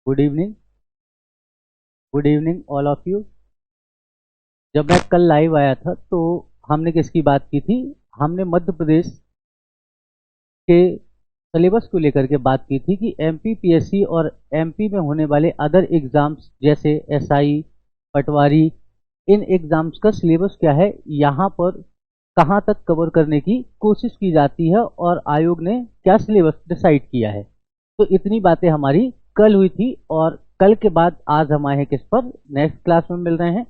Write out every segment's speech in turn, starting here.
Good evening. Good evening all of you. जब मैं कल लाइव आया था तो हमने किसकी बात की थी? हमने मध्य प्रदेश के सिलेबस को लेकर के बात की थी कि एमपी पीएससी और एमपी में होने वाले अदर एग्जाम्स जैसे एसआई, पटवारी, इन एग्जाम्स का सिलेबस क्या है, यहाँ पर कहाँ तक कवर करने की कोशिश की जाती है और आयोग ने क्या सिलेबस डिसाइड किया है। तो इतनी बातें हमारी कल हुई थी और कल के बाद आज हम आए हैं किस पर? नेक्स्ट क्लास में मिल रहे हैं।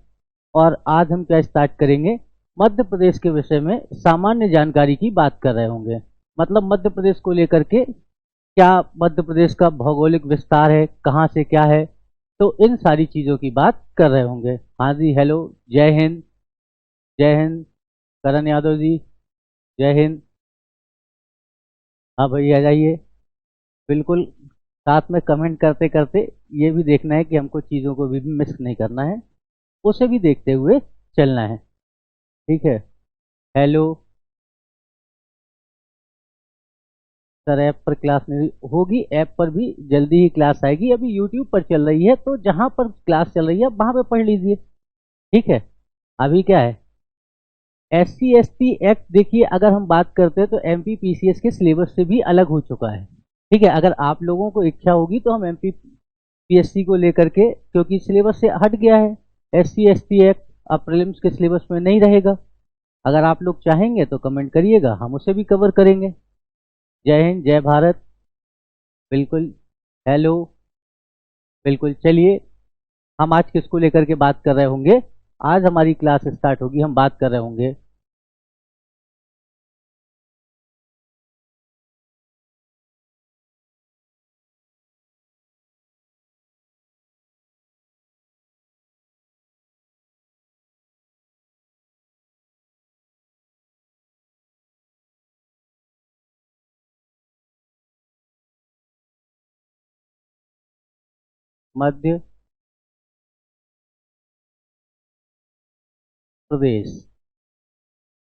और आज हम क्या स्टार्ट करेंगे? मध्य प्रदेश के विषय में सामान्य जानकारी की बात कर रहे होंगे। मतलब मध्य प्रदेश को लेकर के क्या मध्य प्रदेश का भौगोलिक विस्तार है, कहाँ से क्या है, तो इन सारी चीज़ों की बात कर रहे होंगे। हाँ जी, हेलो, जय हिंद। जय हिंद करण यादव जी, जय हिंद। हाँ भैया, आ जाइए। बिल्कुल, साथ में कमेंट करते करते ये भी देखना है कि हमको चीज़ों को भी मिस नहीं करना है, उसे भी देखते हुए चलना है। ठीक है। हेलो सर, ऐप पर क्लास नहीं होगी, ऐप पर भी जल्दी ही क्लास आएगी। अभी यूट्यूब पर चल रही है तो जहाँ पर क्लास चल रही है वहाँ पे पढ़ लीजिए। ठीक है। अभी क्या है, SC/ST एक्ट देखिए, अगर हम बात करते हैं तो एमपी पीसीएस के सिलेबस से भी अलग हो चुका है। ठीक है। अगर आप लोगों को इच्छा होगी तो हम एमपी पीएससी को लेकर के, क्योंकि सिलेबस से हट गया है, SC/ST एक्ट अब प्रीलिम्स के सिलेबस में नहीं रहेगा। अगर आप लोग चाहेंगे तो कमेंट करिएगा, हम उसे भी कवर करेंगे। जय हिंद, जय भारत। बिल्कुल। हेलो। बिल्कुल, चलिए हम आज किसको लेकर के बात कर रहे होंगे? आज हमारी क्लास स्टार्ट होगी, हम बात कर रहे होंगे मध्य प्रदेश।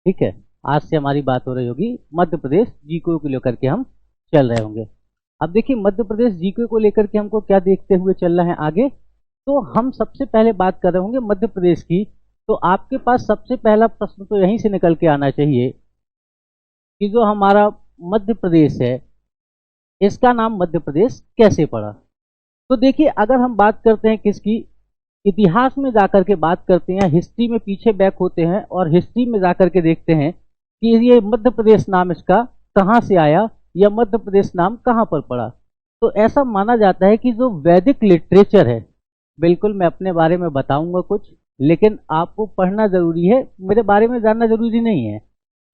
ठीक है। आज से हमारी बात हो रही होगी मध्य प्रदेश जीके को लेकर के हम चल रहे होंगे। अब देखिए, मध्य प्रदेश जीके को लेकर के हमको क्या देखते हुए चल रहे हैं आगे। तो हम सबसे पहले बात कर रहे होंगे मध्य प्रदेश की। तो आपके पास सबसे पहला प्रश्न तो यहीं से निकल के आना चाहिए कि जो हमारा मध्य प्रदेश है, इसका नाम मध्य प्रदेश कैसे पड़ा। तो देखिए, अगर हम बात करते हैं किसकी, इतिहास में जाकर के बात करते हैं, हिस्ट्री में पीछे बैक होते हैं और हिस्ट्री में जाकर के देखते हैं कि ये मध्य प्रदेश नाम इसका कहाँ से आया या मध्य प्रदेश नाम कहाँ पर पड़ा। तो ऐसा माना जाता है कि जो वैदिक लिटरेचर है, बिल्कुल मैं अपने बारे में बताऊंगा कुछ, लेकिन आपको पढ़ना जरूरी है, मेरे बारे में जानना जरूरी नहीं है।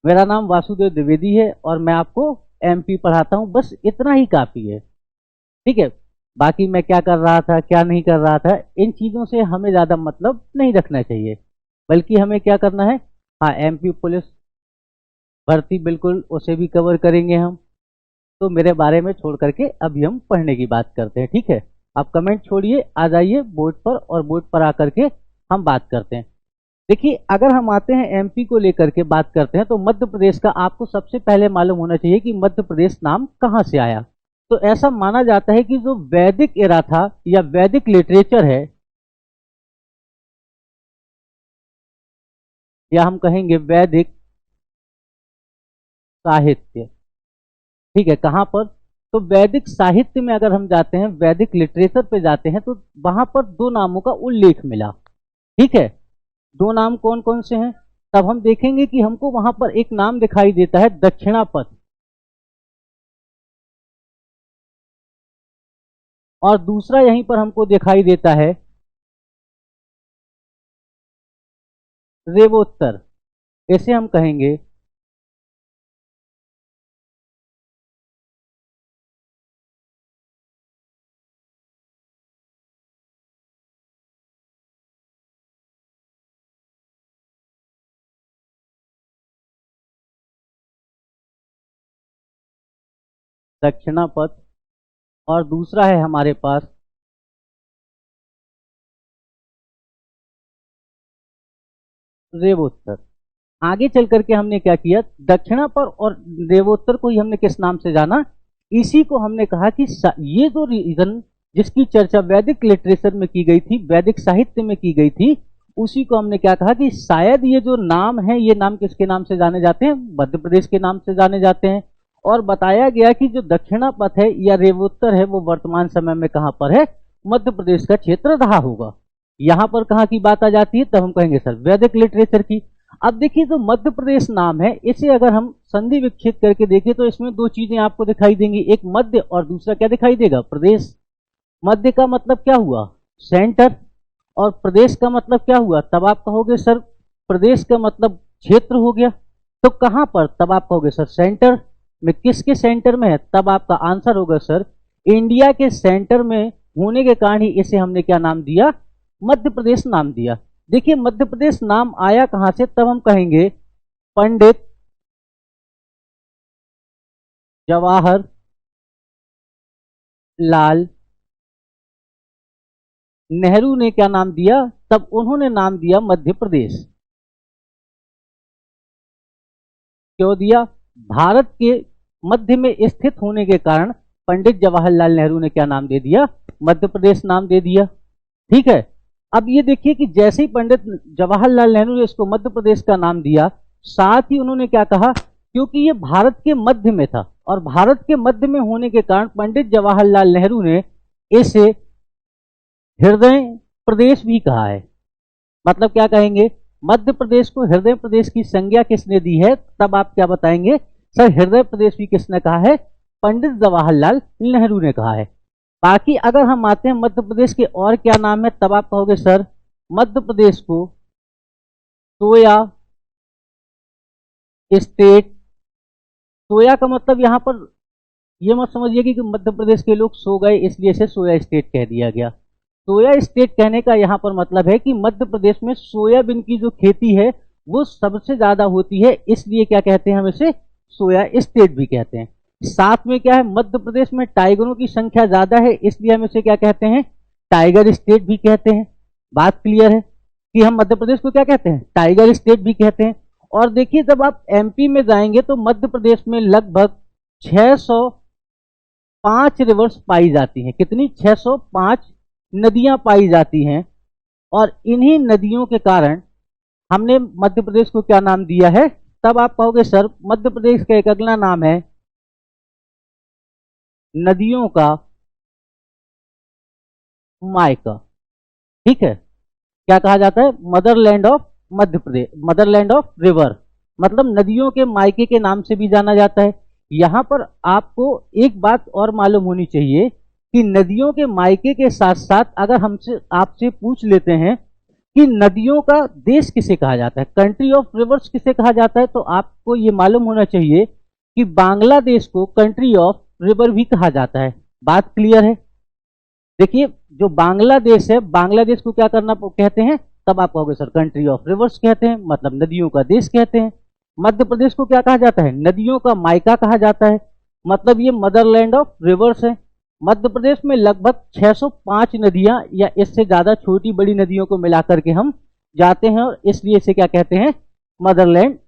मेरा नाम वासुदेव द्विवेदी है और मैं आपको एमपी पढ़ाता हूँ, बस इतना ही काफ़ी है। ठीक है। बाकी मैं क्या कर रहा था, क्या नहीं कर रहा था, इन चीज़ों से हमें ज़्यादा मतलब नहीं रखना चाहिए, बल्कि हमें क्या करना है, हाँ, एमपी पुलिस भर्ती बिल्कुल उसे भी कवर करेंगे हम। तो मेरे बारे में छोड़ करके अभी हम पढ़ने की बात करते हैं। ठीक है। आप कमेंट छोड़िए, आ जाइए बोर्ड पर और बोर्ड पर आकर के हम बात करते हैं। देखिए, अगर हम आते हैं एमपी को लेकर के बात करते हैं तो मध्य प्रदेश का आपको सबसे पहले मालूम होना चाहिए कि मध्य प्रदेश नाम कहाँ से आया। तो ऐसा माना जाता है कि जो वैदिक एरा था या वैदिक लिटरेचर है, या हम कहेंगे वैदिक साहित्य। ठीक है। कहाँ पर? तो वैदिक साहित्य में अगर हम जाते हैं, वैदिक लिटरेचर पे जाते हैं, तो वहां पर दो नामों का उल्लेख मिला। ठीक है। दो नाम कौन कौन से हैं? तब हम देखेंगे कि हमको वहां पर एक नाम दिखाई देता है दक्षिणापथ, और दूसरा यहीं पर हमको दिखाई देता है रेवोत्तर। इसे हम कहेंगे दक्षिणापथ, और दूसरा है हमारे पास रेवोत्तर। आगे चल करके हमने क्या किया, दक्षिणापथ और रेवोत्तर को ही हमने किस नाम से जाना, इसी को हमने कहा कि ये जो रीजन जिसकी चर्चा वैदिक लिटरेचर में की गई थी, वैदिक साहित्य में की गई थी, उसी को हमने क्या कहा कि शायद ये जो नाम है, ये नाम किसके नाम से जाने जाते हैं? मध्य प्रदेश के नाम से जाने जाते हैं। और बताया गया कि जो दक्षिणा पथ है या रेवोत्तर है, वो वर्तमान समय में कहां पर है? मध्य प्रदेश का क्षेत्र रहा होगा। यहां पर कहां की बात आ जाती है? तब हम कहेंगे सर वैदिक लिटरेचर की। अब देखिए, जो मध्य प्रदेश नाम है, इसे अगर हम संधि विच्छेद करके देखें तो इसमें दो चीजें आपको दिखाई देंगी, एक मध्य और दूसरा क्या दिखाई देगा? प्रदेश। मध्य का मतलब क्या हुआ? सेंटर। और प्रदेश का मतलब क्या हुआ? तब आप कहोगे सर प्रदेश का मतलब क्षेत्र हो गया। तो कहां पर? तब आप कहोगे सर सेंटर में। किसके सेंटर में है? तब आपका आंसर होगा सर इंडिया के सेंटर में होने के कारण ही इसे हमने क्या नाम दिया? मध्य प्रदेश नाम दिया। देखिए, मध्य प्रदेश नाम आया कहां से? तब हम कहेंगे पंडित जवाहर लाल नेहरू ने क्या नाम दिया? तब उन्होंने नाम दिया मध्य प्रदेश। क्यों दिया? भारत के मध्य में स्थित होने के कारण पंडित जवाहरलाल नेहरू ने क्या नाम दे दिया? मध्य प्रदेश नाम दे दिया। ठीक है। अब ये देखिए कि जैसे ही पंडित जवाहरलाल नेहरू ने इसको मध्य प्रदेश का नाम दिया, साथ ही उन्होंने क्या कहा? क्योंकि ये भारत के मध्य में था और भारत के मध्य में होने के कारण पंडित जवाहरलाल नेहरू ने इसे हृदय प्रदेश भी कहा है। मतलब क्या कहेंगे? मध्य प्रदेश को हृदय प्रदेश की संज्ञा किसने दी है? तब आप क्या बताएंगे? सर हृदय प्रदेश भी किसने कहा है? पंडित जवाहरलाल नेहरू ने कहा है। बाकी अगर हम आते हैं मध्य प्रदेश के और क्या नाम है, तब आप कहोगे सर मध्य प्रदेश को सोया स्टेट। सोया का मतलब यहां पर ये मत समझिए कि मध्य प्रदेश के लोग सो गए इसलिए इसे सोया स्टेट कह दिया गया। सोया स्टेट कहने का यहां पर मतलब है कि मध्य प्रदेश में सोयाबीन की जो खेती है वो सबसे ज्यादा होती है, इसलिए क्या कहते हैं? हम इसे सोया स्टेट भी कहते हैं। साथ में क्या है? मध्य प्रदेश में टाइगरों की संख्या ज्यादा है, इसलिए हम इसे क्या कहते हैं? टाइगर स्टेट भी कहते हैं। बात क्लियर है कि हम मध्य प्रदेश को क्या कहते हैं? टाइगर स्टेट भी कहते हैं। और देखिए, जब आप एमपी में जाएंगे तो मध्य प्रदेश में लगभग 605 रिवर्स पाई जाती हैं। कितनी? 605 नदियां पाई जाती हैं। और इन्हीं नदियों के कारण हमने मध्य प्रदेश को क्या नाम दिया है? तब आप कहोगे सर मध्य प्रदेश का एक अगला नाम है नदियों का मायका। ठीक है। क्या कहा जाता है? Motherland of Madhya Pradesh, Motherland of river, मतलब नदियों के मायके के नाम से भी जाना जाता है। यहां पर आपको एक बात और मालूम होनी चाहिए कि नदियों के मायके के साथ साथ अगर हमसे आपसे पूछ लेते हैं कि नदियों का देश किसे कहा जाता है, कंट्री ऑफ रिवर्स किसे कहा जाता है, तो आपको ये मालूम होना चाहिए कि बांग्लादेश को कंट्री ऑफ रिवर भी कहा जाता है। बात क्लियर है? देखिए, जो बांग्लादेश है, बांग्लादेश को क्या करना कहते हैं? तब आप कहोगे सर कंट्री ऑफ रिवर्स कहते हैं, मतलब नदियों का देश कहते हैं। मध्य प्रदेश को क्या कहा जाता है? नदियों का मायका कहा जाता है, मतलब ये मदरलैंड ऑफ रिवर्स है। मध्य प्रदेश में लगभग 605 नदियां या इससे ज्यादा छोटी बड़ी नदियों को मिलाकर के हम जाते हैं और इसलिए इसे क्या कहते हैं? मदरलैंड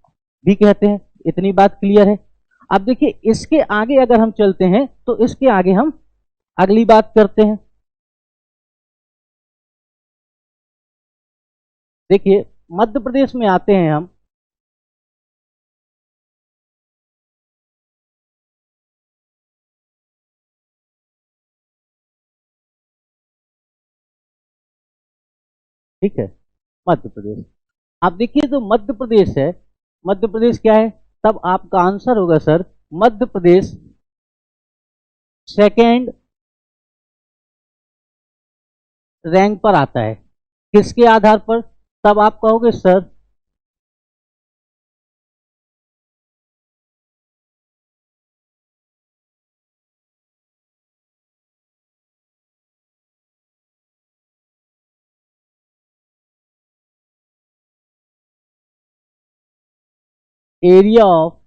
भी कहते हैं। इतनी बात क्लियर है? अब देखिए, इसके आगे अगर हम चलते हैं तो इसके आगे हम अगली बात करते हैं। देखिए, मध्य प्रदेश में आते हैं हम। ठीक है, मध्य प्रदेश। आप देखिए, जो मध्य प्रदेश है, मध्य प्रदेश क्या है? तब आपका आंसर होगा sir Madhya Pradesh second rank पर आता है। किसके आधार पर? तब आप कहोगे सर एरिया ऑफ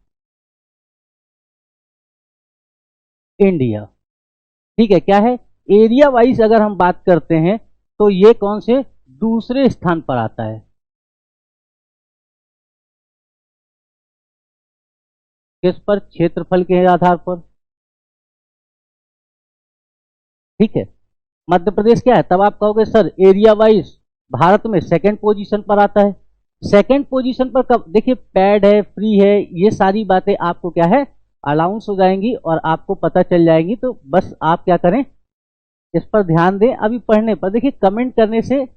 इंडिया। ठीक है, क्या है? एरिया वाइज अगर हम बात करते हैं तो ये कौन से दूसरे स्थान पर आता है? किस पर? क्षेत्रफल के आधार पर। ठीक है। मध्य प्रदेश क्या है, तब आप कहोगे सर एरिया वाइज भारत में सेकंड पोजीशन पर आता है। सेकंड पोजीशन पर कब, देखिए पैड है, फ्री है, ये सारी बातें आपको क्या है अलाउंस हो जाएंगी और आपको पता चल जाएंगी। तो बस आप क्या करें, इस पर ध्यान दें। अभी पढ़ने पर देखिए कमेंट करने से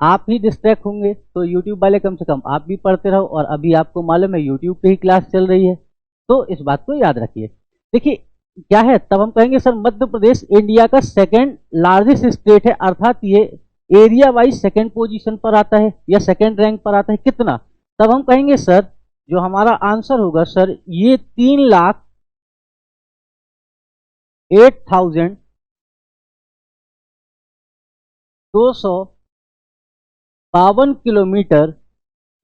आप ही डिस्ट्रैक्ट होंगे, तो यूट्यूब वाले कम से कम आप भी पढ़ते रहो। और अभी आपको मालूम है यूट्यूब पे ही क्लास चल रही है, तो इस बात को याद रखिए। देखिए क्या है, तब हम कहेंगे सर मध्य प्रदेश इंडिया का सेकंड लार्जेस्ट स्टेट है, अर्थात ये एरिया वाइज सेकंड पोजीशन पर आता है या सेकंड रैंक पर आता है। कितना, तब हम कहेंगे सर जो हमारा आंसर होगा सर ये 3,08,252 किलोमीटर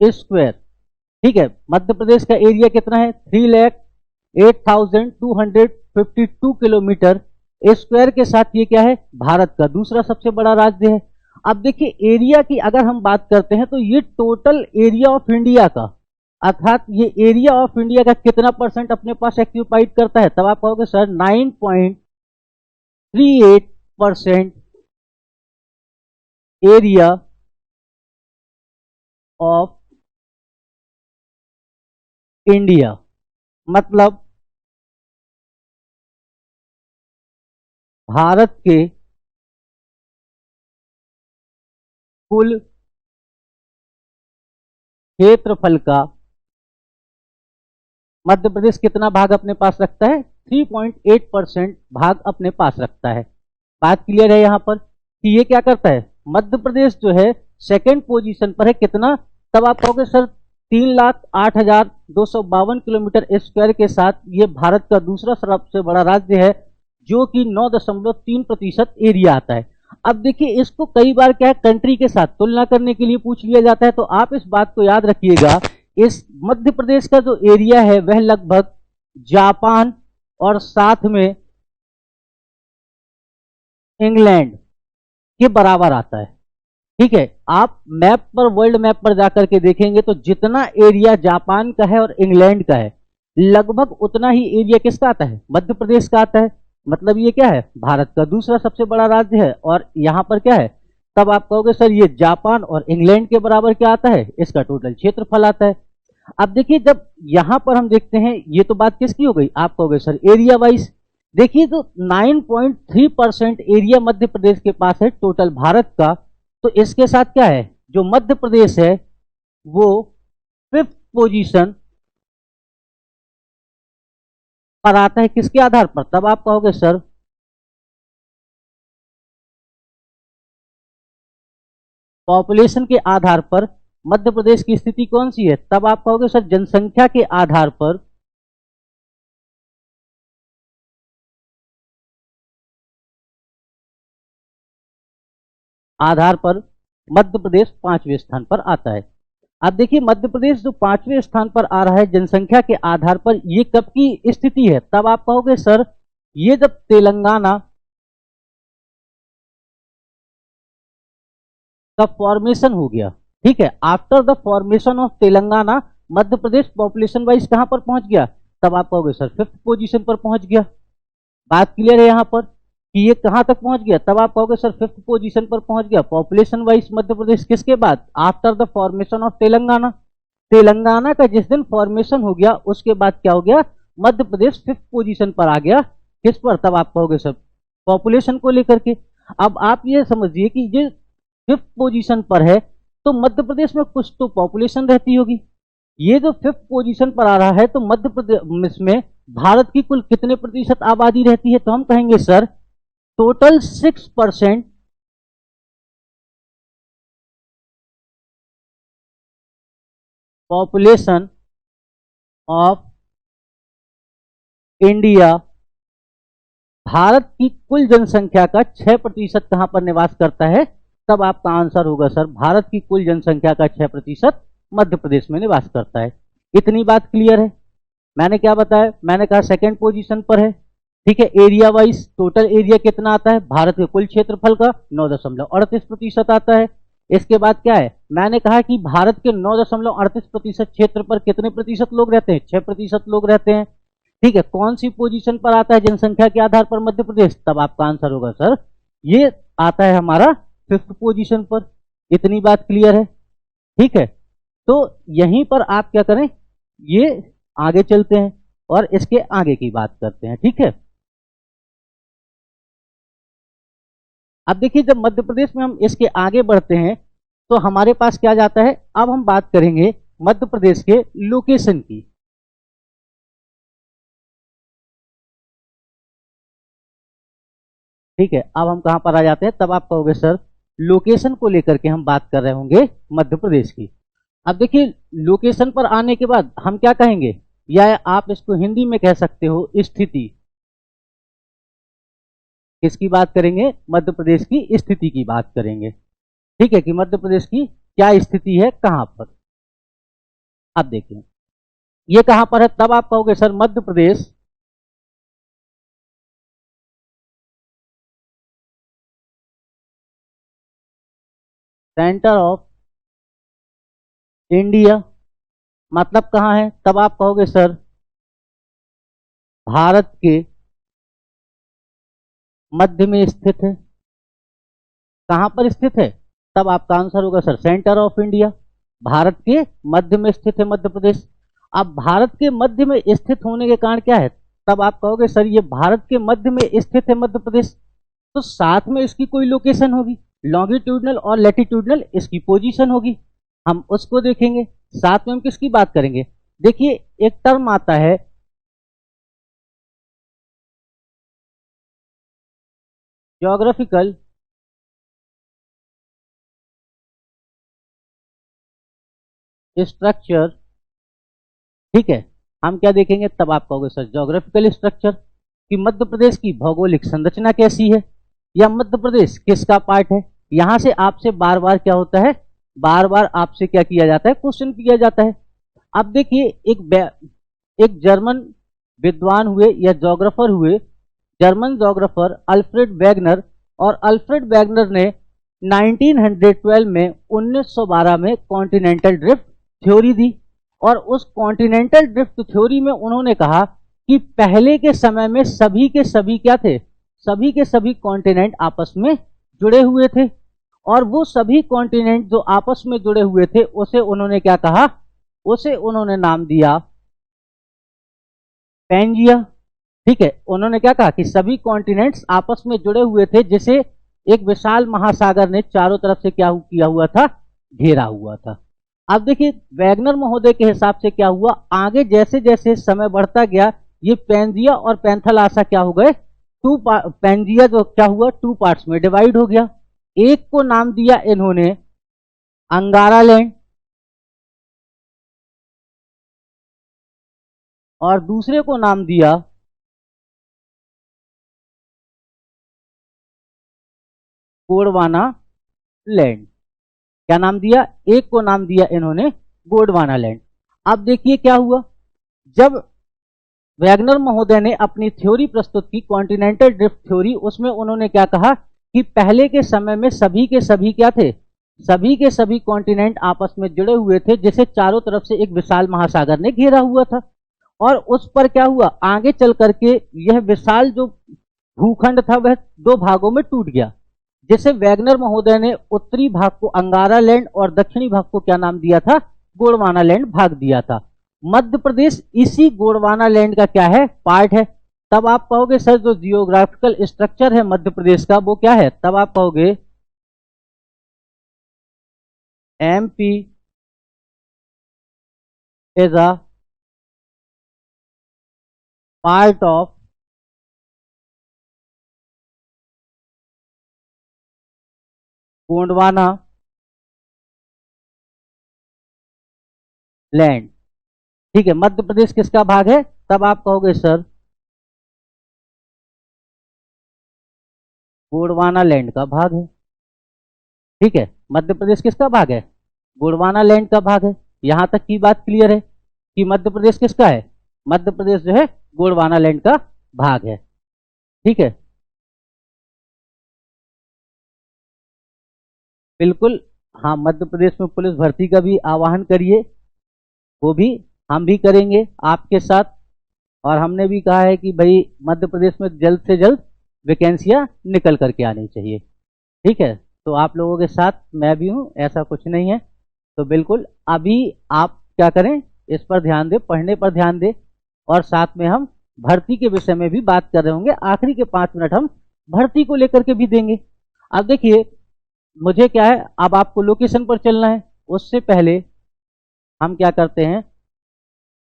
स्क्वायर। ठीक है, मध्य प्रदेश का एरिया कितना है, 3,08,252 किलोमीटर स्क्वायर के साथ ये क्या है भारत का दूसरा सबसे बड़ा राज्य है। अब देखिए एरिया की अगर हम बात करते हैं तो ये टोटल एरिया ऑफ इंडिया का, अर्थात ये एरिया ऑफ इंडिया का कितना परसेंट अपने पास एक्यूपाइड करता है, तब आप कहोगे सर 9.38% एरिया ऑफ इंडिया। मतलब भारत के कुल क्षेत्रफल का मध्य प्रदेश कितना भाग अपने पास रखता है, 3.8% भाग अपने पास रखता है। बात क्लियर है यहां पर कि ये क्या करता है, मध्य प्रदेश जो है सेकंड पोजीशन पर है, कितना, तब आप कहोगे सर 3,08,252 किलोमीटर स्क्वायर के साथ ये भारत का दूसरा सबसे बड़ा राज्य है, जो कि 9.3% एरिया आता है। अब देखिए इसको कई बार क्या है कंट्री के साथ तुलना करने के लिए पूछ लिया जाता है, तो आप इस बात को याद रखिएगा, इस मध्य प्रदेश का जो एरिया है वह लगभग जापान और साथ में इंग्लैंड के बराबर आता है। ठीक है, आप मैप पर, वर्ल्ड मैप पर जाकर के देखेंगे तो जितना एरिया जापान का है और इंग्लैंड का है लगभग उतना ही एरिया किसका आता है, मध्य प्रदेश का आता है। मतलब ये क्या है, भारत का दूसरा सबसे बड़ा राज्य है और यहां पर क्या है, तब आप कहोगे सर ये जापान और इंग्लैंड के बराबर क्या आता है, इसका टोटल क्षेत्रफल आता है। अब देखिए जब यहां पर हम देखते हैं, ये तो बात किसकी हो गई, आप कहोगे सर एरिया वाइज। देखिए तो 9.3% एरिया मध्य प्रदेश के पास है टोटल भारत का, तो इसके साथ क्या है, जो मध्य प्रदेश है वो 5th पोजीशन पर आता है। किसके आधार पर, तब आप कहोगे सर पॉपुलेशन के आधार पर मध्य प्रदेश की स्थिति कौन सी है, तब आप कहोगे सर जनसंख्या के आधार पर मध्य प्रदेश 5वें स्थान पर आता है। अब देखिए मध्य प्रदेश जो 5वें स्थान पर आ रहा है जनसंख्या के आधार पर, ये कब की स्थिति है, तब आप कहोगे सर ये जब तेलंगाना का फॉर्मेशन हो गया। ठीक है, after the formation of Telangana Madhya Pradesh population wise कहां पर पहुंच गया, तब आप कहोगे सर 5th पोजीशन पर पहुंच गया। बात क्लियर है यहां पर कि ये कहां तक पहुंच गया, तब आप कहोगे सर 5th पोजीशन पर पहुंच गया पॉपुलेशन वाइज मध्य प्रदेश। किसके बाद, after the formation of Telangana. Telangana का जिस दिन फॉर्मेशन हो गया उसके बाद क्या हो गया, मध्य प्रदेश 5th पोजीशन पर आ गया। किस पर, तब आप कहोगे सर पॉपुलेशन को लेकर के। अब आप ये समझिए कि ये 5th पोजीशन पर है तो मध्य प्रदेश में कुछ तो पॉपुलेशन रहती होगी। ये जो 5th पोजीशन पर आ रहा है तो मध्य प्रदेश में भारत की कुल कितने प्रतिशत आबादी रहती है, तो हम कहेंगे sir total 6% population of India, Bharat की कुल जनसंख्या का 6% कहां पर निवास करता है, तब आपका आंसर होगा सर भारत की कुल जनसंख्या का 6% मध्य प्रदेश में निवास करता है। इतनी बात क्लियर है। मैंने क्या बताया, मैंने कहा सेकंड पोजीशन पर है। ठीक है, एरिया वाइज टोटल एरिया कितना आता है, भारत के कुल क्षेत्रफल का 9.38% आता है। इसके बाद क्या है, मैंने कहा कि भारत के 9.38% क्षेत्र पर कितने प्रतिशत लोग रहते हैं, 6% लोग रहते हैं। ठीक है, कौन सी पोजीशन पर आता है जनसंख्या के आधार पर मध्य प्रदेश, तब आपका आंसर होगा सर ये आता है हमारा 5th पोजीशन पर। इतनी बात क्लियर है, ठीक है। तो यहीं पर आप क्या करें, ये आगे चलते हैं और इसके आगे की बात करते हैं, ठीक है। अब देखिए, जब मध्य प्रदेश में हम इसके आगे बढ़ते हैं तो हमारे पास क्या जाता है, अब हम बात करेंगे मध्य प्रदेश के लोकेशन की। ठीक है, अब हम कहां पर आ जाते हैं, तब आप कहोगे सर लोकेशन को लेकर के हम बात कर रहे होंगे मध्य प्रदेश की। अब देखिए, लोकेशन पर आने के बाद हम क्या कहेंगे, या आप इसको हिंदी में कह सकते हो स्थिति। किसकी बात करेंगे, मध्य प्रदेश की स्थिति की बात करेंगे, ठीक है, कि मध्य प्रदेश की क्या स्थिति है, कहां पर। अब देखिए ये कहां पर है, तब आप कहोगे sir Madhya Pradesh centre of India. मतलब कहां है, तब आप कहोगे सर भारत के मध्य में स्थित है। कहां पर स्थित है, तब आपका आंसर होगा sir centre of India. Bharat के मध्य में स्थित है मध्य प्रदेश। अब भारत के मध्य में स्थित होने के कारण क्या है, तब आप कहोगे सर ये भारत के मध्य में स्थित है मध्य प्रदेश, तो साथ में इसकी कोई लोकेशन होगी, लॉन्गिट्यूडनल और लैटिट्यूडनल इसकी पोजीशन होगी, हम उसको देखेंगे। साथ में हम किसकी बात करेंगे, देखिए एक टर्म आता है ज्योग्राफिकल स्ट्रक्चर, ठीक है। हम क्या देखेंगे, तब आप कहोगे सर ज्योग्राफिकल स्ट्रक्चर, कि मध्य प्रदेश की भौगोलिक संरचना कैसी है, या मध्य प्रदेश किसका पार्ट है। यहां से आपसे बार बार क्या होता है, बार बार आपसे क्या किया जाता है, क्वेश्चन किया जाता है। अब देखिए एक जर्मन विद्वान हुए या जोग्राफर हुए, जर्मन जोग्राफर अल्फ्रेड वेगनर, और अल्फ्रेड वेगनर ने 1912 में 1912 में कॉन्टिनेंटल ड्रिफ्ट थ्योरी दी। और उस कॉन्टिनेंटल ड्रिफ्ट थ्योरी में उन्होंने कहा कि पहले के समय में सभी के सभी क्या थे, सभी के सभी कॉन्टिनेंट आपस में जुड़े हुए थे, और वो सभी कॉन्टिनेंट जो आपस में जुड़े हुए थे उसे उन्होंने क्या कहा, उसे उन्होंने नाम दिया पैंजिया। ठीक है, उन्होंने क्या कहा कि सभी कॉन्टिनेंट्स आपस में जुड़े हुए थे, जिसे एक विशाल महासागर ने चारों तरफ से क्या किया हुआ था, घेरा हुआ था। अब देखिए वैगनर महोदय के हिसाब से क्या हुआ, आगे जैसे जैसे समय बढ़ता गया ये पैंजिया और पैंथालासा क्या हो गए, पैंजिया जो क्या हुआ, 2 पार्ट्स में डिवाइड हो गया। एक को नाम दिया इन्होंने अंगारा लैंड, और दूसरे को नाम दिया गोंडवाना लैंड। क्या नाम दिया, एक को नाम दिया इन्होंने गोंडवाना लैंड। अब देखिए क्या हुआ, जब वैगनर महोदय ने अपनी थ्योरी प्रस्तुत की कॉन्टिनेंटल ड्रिफ्ट थ्योरी, उसमें उन्होंने क्या कहा कि पहले के समय में सभी के सभी क्या थे, सभी के सभी कॉन्टिनेंट आपस में जुड़े हुए थे, जिसे चारों तरफ से एक विशाल महासागर ने घेरा हुआ था। और उस पर क्या हुआ, आगे चल करके यह विशाल जो भूखंड था वह 2 भागों में टूट गया, जिसे वैगनर महोदय ने उत्तरी भाग को अंगारा लैंड और दक्षिणी भाग को क्या नाम दिया था, गोंडवाना लैंड भाग दिया था। मध्य प्रदेश इसी गोंडवाना लैंड का क्या है, पार्ट है। तब आप कहोगे सर जो जियोग्राफिकल स्ट्रक्चर है मध्य प्रदेश का वो क्या है, तब आप कहोगे MP is a part of Gondwana land. ठीक है, मध्य प्रदेश किसका भाग है, तब आप कहोगे सर गोंडवाना लैंड का भाग है। ठीक है, मध्य प्रदेश किसका भाग है, गोंडवाना लैंड का भाग है। यहां तक की बात क्लियर है कि मध्य प्रदेश किसका है, मध्य प्रदेश जो है गोंडवाना लैंड का भाग है। ठीक है, बिल्कुल। हाँ, मध्य प्रदेश में पुलिस भर्ती का भी आह्वान करिए, वो भी हम भी करेंगे आपके साथ। और हमने भी कहा है कि भाई मध्य प्रदेश में जल्द से जल्द वैकेंसियां निकल करके आनी चाहिए। ठीक है, तो आप लोगों के साथ मैं भी हूं, ऐसा कुछ नहीं है। तो बिल्कुल अभी आप क्या करें, इस पर ध्यान दें, पढ़ने पर ध्यान दें, और साथ में हम भर्ती के विषय में भी बात कर रहे होंगे। आखिरी के 5 मिनट हम भर्ती को लेकर के भी देंगे। अब देखिए, मुझे क्या है, अब आपको लोकेशन पर चलना है। उससे पहले हम क्या करते हैं,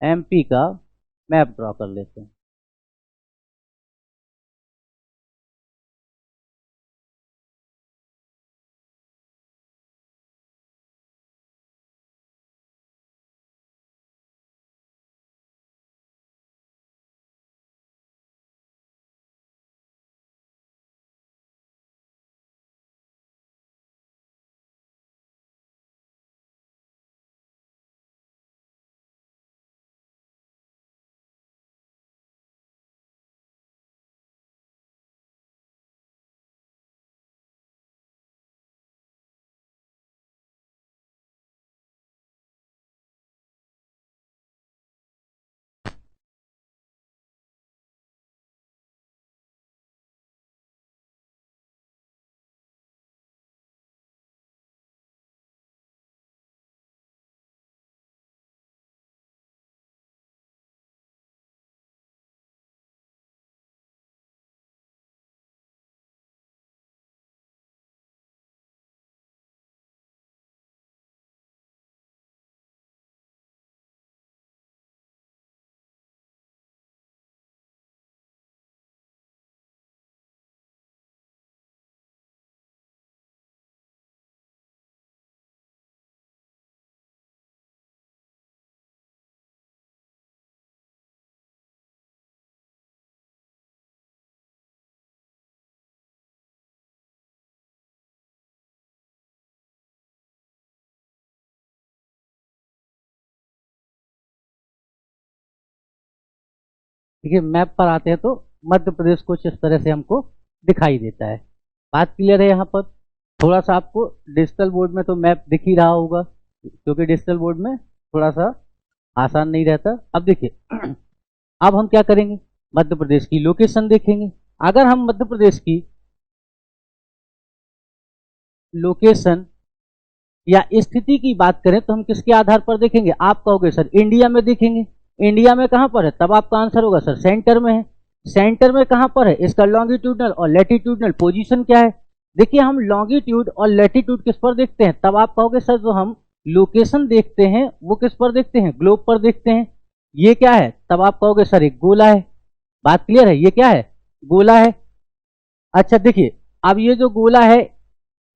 एमपी का मैप ड्रॉ कर लेते हैं। देखिए, मैप पर आते हैं तो मध्य प्रदेश कुछ इस तरह से हमको दिखाई देता है। बात क्लियर है यहाँ पर। थोड़ा सा आपको डिजिटल बोर्ड में तो मैप दिख ही रहा होगा, क्योंकि डिजिटल बोर्ड में थोड़ा सा आसान नहीं रहता। अब देखिए, अब हम क्या करेंगे, मध्य प्रदेश की लोकेशन देखेंगे। अगर हम मध्य प्रदेश की लोकेशन या स्थिति की बात करें तो हम किसके आधार पर देखेंगे, आप कहोगे सर इंडिया में देखेंगे। इंडिया में कहां पर है, तब आपका आंसर होगा सर सेंटर में है। सेंटर में कहां पर है, इसका लॉन्गिट्यूडनल और लैटिट्यूडनल पोजीशन क्या है। देखिए, हम लॉन्गिट्यूड और लैटिट्यूड किस पर देखते हैं, तब आप कहोगे सर जो हम लोकेशन देखते हैं वो किस पर देखते हैं, ग्लोब पर देखते हैं। ये क्या है, तब आप कहोगे सर एक गोला है। बात क्लियर है, ये क्या है, गोला है। अच्छा देखिए, अब ये जो गोला है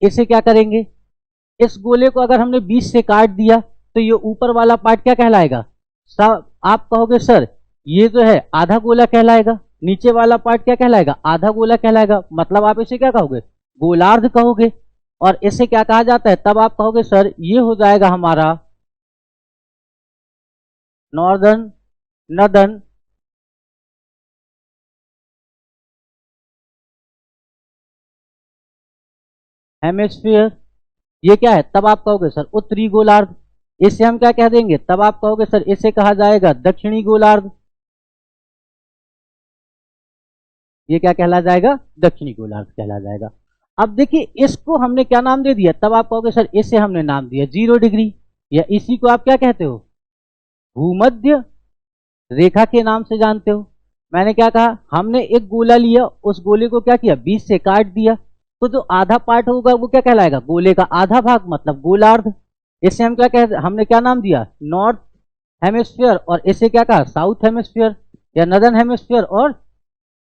इसे क्या करेंगे, इस गोले को अगर हमने बीच से काट दिया तो ये ऊपर वाला पार्ट क्या कहलाएगा, सब आप कहोगे सर ये जो है आधा गोला कहलाएगा, नीचे वाला पार्ट क्या कहलाएगा, आधा गोला कहलाएगा। मतलब आप इसे क्या कहोगे, गोलार्ध कहोगे। और इसे क्या कहा जाता है, तब आप कहोगे सर ये हो जाएगा हमारा नॉर्दर्न नदर्न हेमिस्फीयर। ये क्या है, तब आप कहोगे सर उत्तरी गोलार्ध। इसे हम क्या कह देंगे, तब आप कहोगे सर इसे कहा जाएगा दक्षिणी गोलार्ध। ये क्या कहला जाएगा, दक्षिणी गोलार्ध कहला जाएगा। अब देखिए, इसको हमने क्या नाम दे दिया, तब आप कहोगे सर इसे हमने नाम दिया 0 डिग्री, या इसी को आप क्या कहते हो, भूमध्य रेखा के नाम से जानते हो। मैंने क्या कहा, हमने एक गोला लिया, उस गोले को क्या किया, बीच से काट दिया, तो जो आधा पार्ट होगा वो क्या कहलाएगा, गोले का आधा भाग, मतलब गोलार्ध। इसे हम क्या कहते, हमने क्या नाम दिया, नॉर्थ हेमिस्फीयर, और इसे क्या कहा, साउथ हेमिस्फीयर या नदर्न हेमिस्फीयर और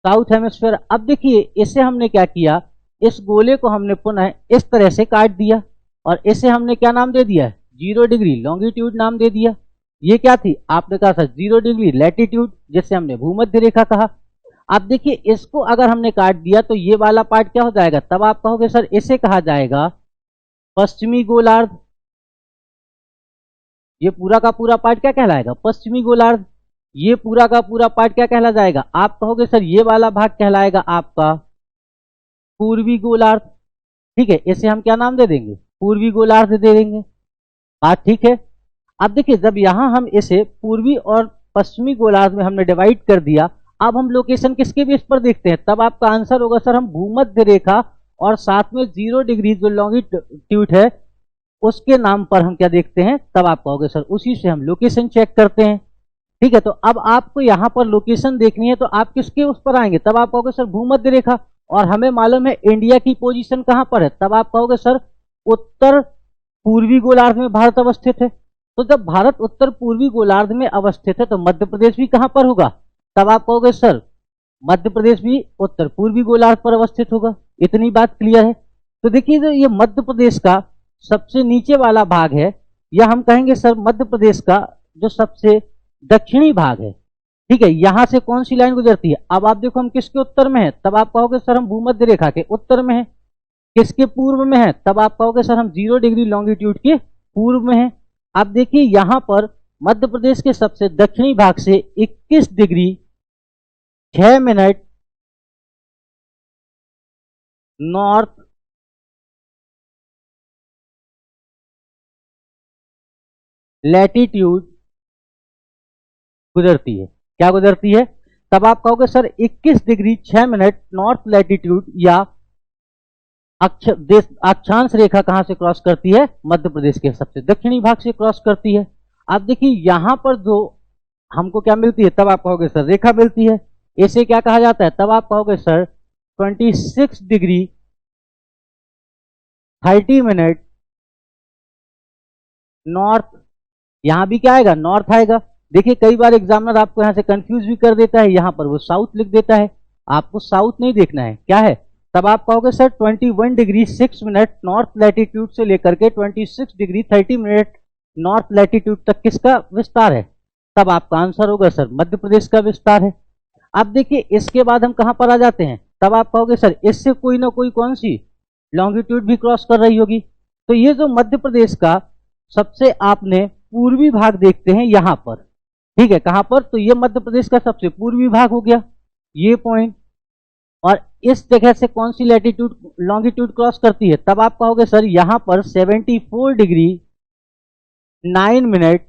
साउथ हेमिस्फीयर। अब देखिए, इसे हमने क्या किया, इस गोले को हमने पुनः इस तरह से काट दिया, और इसे हमने क्या नाम दे दिया, 0 डिग्री लॉन्गिट्यूड नाम दे दिया। ये क्या थी, आपने कहा सर 0 डिग्री लैटिट्यूड, जिसे हमने भूमध्य रेखा कहा। अब देखिए, इसको अगर हमने काट दिया तो ये वाला पार्ट क्या हो जाएगा, तब आप कहोगे सर इसे कहा जाएगा पश्चिमी गोलार्ध। ये पूरा का पूरा पार्ट क्या कहलाएगा, पश्चिमी गोलार्ध। ये पूरा का पूरा पार्ट क्या कहला जाएगा, आप कहोगे सर ये वाला भाग कहलाएगा आपका पूर्वी गोलार्ध। ठीक है, इसे हम क्या नाम दे देंगे, पूर्वी गोलार्ध दे देंगे। बात ठीक है। अब देखिए, जब यहां हम इसे पूर्वी और पश्चिमी गोलार्ध में हमने डिवाइड कर दिया, अब हम लोकेशन किसके बेस पर देखते हैं, तब आपका आंसर होगा सर हम भूमध्य रेखा और साथ में 0 डिग्री जो लॉन्गिट्यूड है उसके नाम पर हम क्या देखते हैं, तब आप कहोगे सर उसी से हम लोकेशन चेक करते हैं। ठीक है, तो अब आपको यहां पर लोकेशन देखनी है तो आप किसके उस पर आएंगे, तब आप कहोगे सर भूमध्य रेखा, और हमें मालूम है इंडिया की पोजीशन कहां पर है, तब आप कहोगे सर उत्तर पूर्वी गोलार्ध में भारत अवस्थित है। तो जब भारत उत्तर पूर्वी गोलार्ध में अवस्थित है तो मध्य प्रदेश भी कहां पर होगा, तब आप कहोगे सर मध्य प्रदेश भी उत्तर पूर्वी गोलार्ध पर अवस्थित होगा। इतनी बात क्लियर है। तो देखिए जो ये मध्य प्रदेश का सबसे नीचे वाला भाग है, या हम कहेंगे सर मध्य प्रदेश का जो सबसे दक्षिणी भाग है, ठीक है, यहां से कौन सी लाइन गुजरती है, अब आप देखो हम किसके उत्तर में है, तब आप कहोगे सर हम भूमध्य रेखा के उत्तर में है। किसके पूर्व में है, तब आप कहोगे सर हम 0 डिग्री लॉन्गिट्यूड के पूर्व में है। आप देखिए यहां पर मध्य प्रदेश के सबसे दक्षिणी भाग से 21 डिग्री 6 मिनट नॉर्थ लैटिट्यूड गुजरती है। क्या गुजरती है, तब आप कहोगे sir 21 degree 6 minute north latitude या अक्षांश रेखा कहां से क्रॉस करती है, मध्य प्रदेश के सबसे दक्षिणी भाग से क्रॉस करती है। आप देखिए यहां पर जो हमको क्या मिलती है, तब आप कहोगे सर रेखा मिलती है। इसे क्या कहा जाता है, तब आप कहोगे सर 26 डिग्री 30 मिनट नॉर्थ, यहां भी क्या आएगा, नॉर्थ आएगा। देखिए कई बार एग्जामिनर आपको यहां से कंफ्यूज भी कर देता है, यहां पर वो साउथ लिख देता है, आपको साउथ नहीं देखना है, क्या है, तब आप कहोगे sir 21 degree 6 minute north latitude से लेकर के 26 डिग्री 30 मिनट नॉर्थ लैटिट्यूड तक किसका विस्तार है, तब आपका आंसर होगा सर मध्य प्रदेश का विस्तार है। अब देखिए इसके बाद हम कहां पर आ जाते हैं, तब आप कहोगे सर इससे कोई ना कोई कौन सी लॉन्गिट्यूड भी क्रॉस कर रही होगी। तो ये जो मध्य प्रदेश का सबसे आपने पूर्वी भाग देखते हैं यहां पर, ठीक है, कहां पर, तो ये मध्य प्रदेश का सबसे पूर्वी भाग हो गया ये पॉइंट, और इस जगह से कौन सी लैटिट्यूड लॉन्गिट्यूड क्रॉस करती है, तब आप कहोगे सर यहां पर 74 डिग्री 9 मिनट,